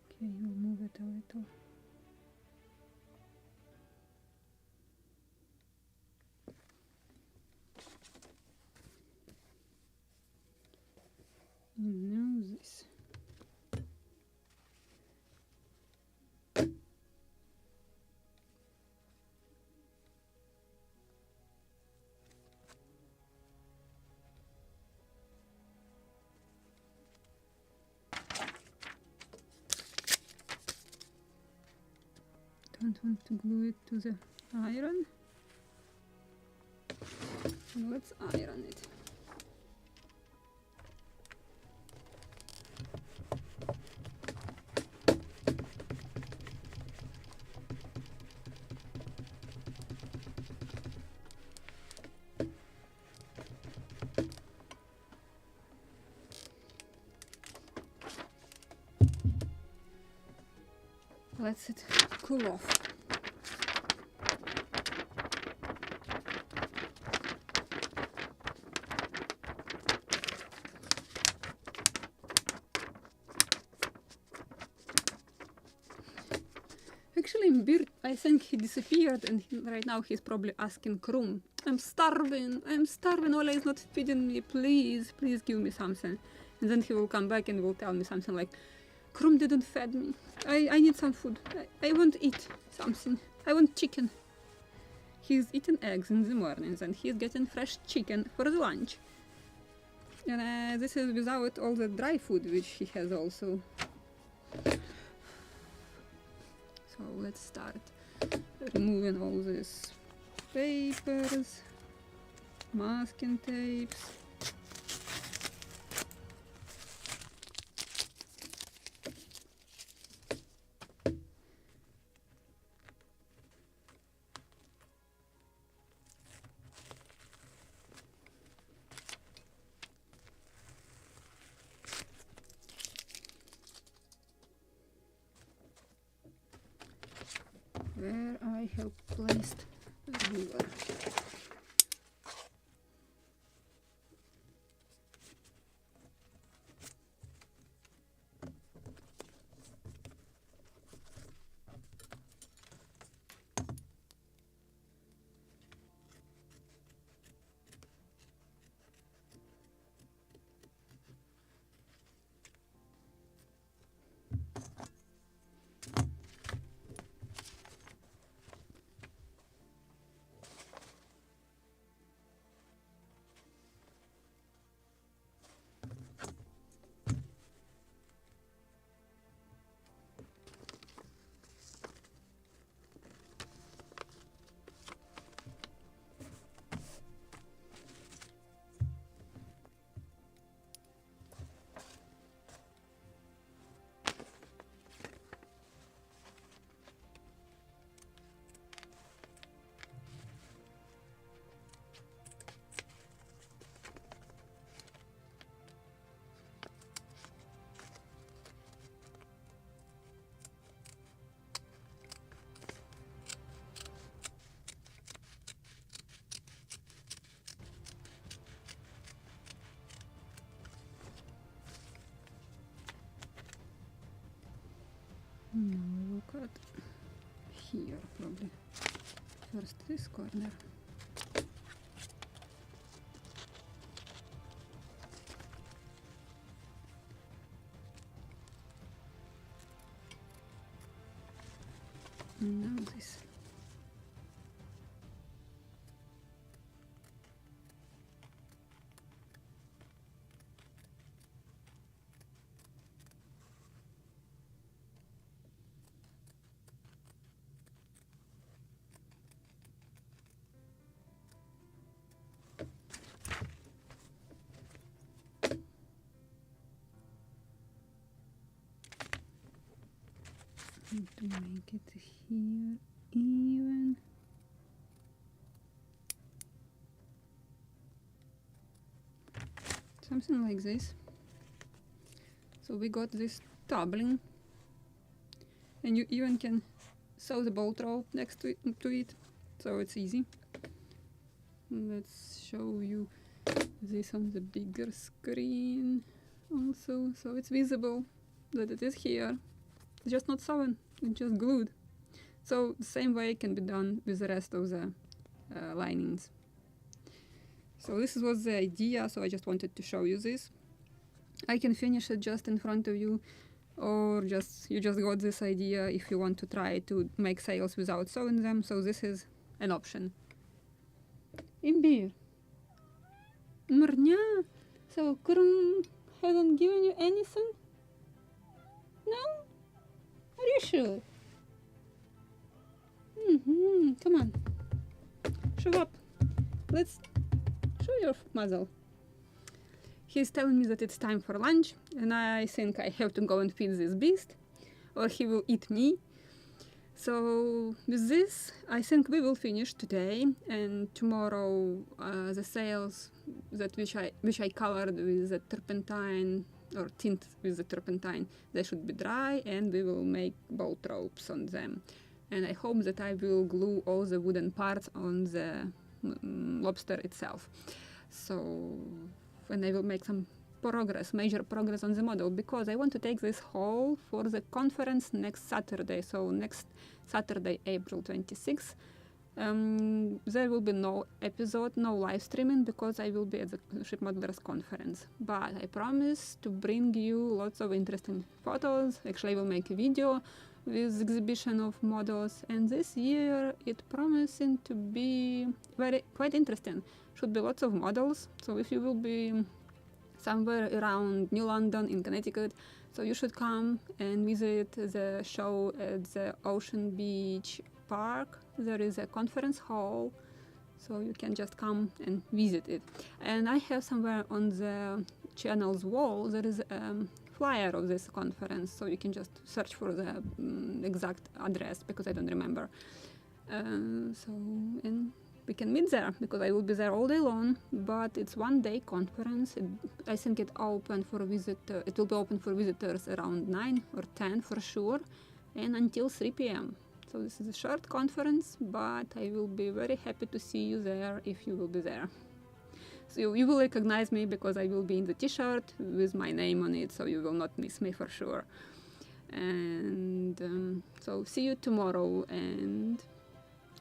Okay, we'll move it a little. And now this. Don't want to glue it to the iron. So let's iron it. Let it cool off. Actually, Bird, I think he disappeared and right now he's probably asking Krum, I'm starving, Olha is not feeding me, please give me something. And then he will come back and will tell me something like, Krum didn't feed me, I need some food, I want to eat something, I want chicken. He's eating eggs in the mornings and he's getting fresh chicken for the lunch. And this is without all the dry food which he has also. So let's start removing all these papers, masking tapes. Where I have placed the ruler. what? Here, probably. First this corner. And now this. And to make it here even. Something like this. So we got this doubling, and you even can sew the bolt rope next to it, so it's easy. Let's show you this on the bigger screen also, so it's visible that it is here. It's just not sewn, it's just glued. So the same way can be done with the rest of the linings. So this was the idea, so I just wanted to show you this. I can finish it just in front of you, or you just got this idea if you want to try to make sails without sewing them, so this is an option. Imbir. Mrnya. So Krum hasn't given you anything? No? Are you sure? Come on. Show up. Let's show your muzzle. He's telling me that it's time for lunch, and I think I have to go and feed this beast, or he will eat me. So with this, I think we will finish today, and tomorrow the sails which I colored with the turpentine, or tint with the turpentine, they should be dry, and we will make bolt ropes on them. And I hope that I will glue all the wooden parts on the lobster itself. So when I will make some major progress on the model, because I want to take this whole for the conference next Saturday. So next Saturday, April 26th, there will be no episode, no live streaming, because I will be at the Ship Modelers conference. But I promise to bring you lots of interesting photos. Actually, I will make a video with exhibition of models, and this year it promising to be quite interesting. Should be lots of models, so if you will be somewhere around New London in Connecticut, so you should come and visit the show at the Ocean Beach Park. There is a conference hall, so you can just come and visit it. And I have somewhere on the channel's wall, there is a flyer of this conference, so you can just search for the exact address, because I don't remember. And we can meet there, because I will be there all day long, but it's one-day conference. I think it will be open for visitors around 9 or 10 for sure, and until 3 p.m. So this is a short conference, but I will be very happy to see you there if you will be there. So you will recognize me, because I will be in the t-shirt with my name on it, so you will not miss me for sure. And so see you tomorrow, and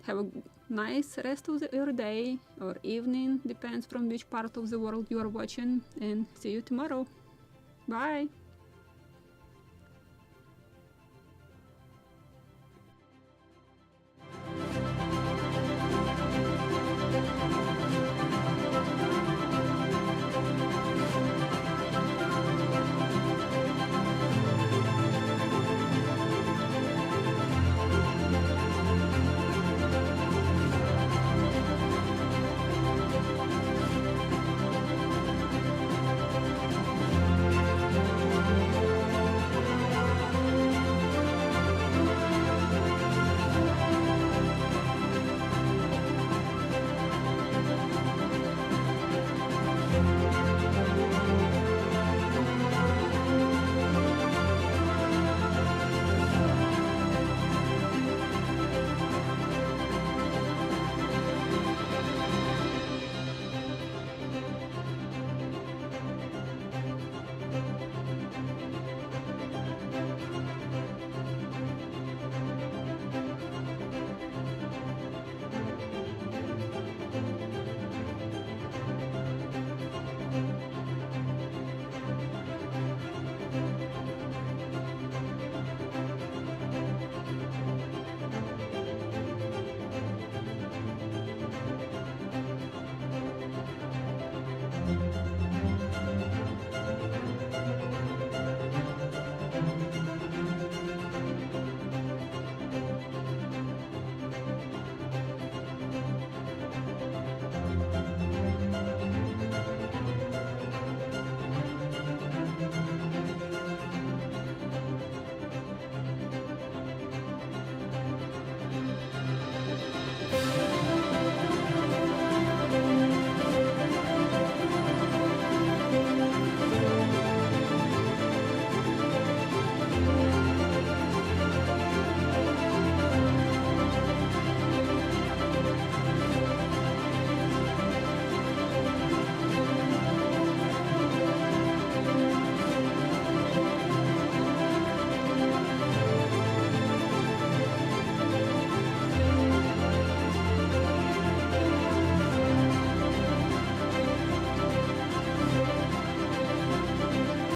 have a nice rest of your day or evening, depends from which part of the world you are watching, and see you tomorrow. Bye!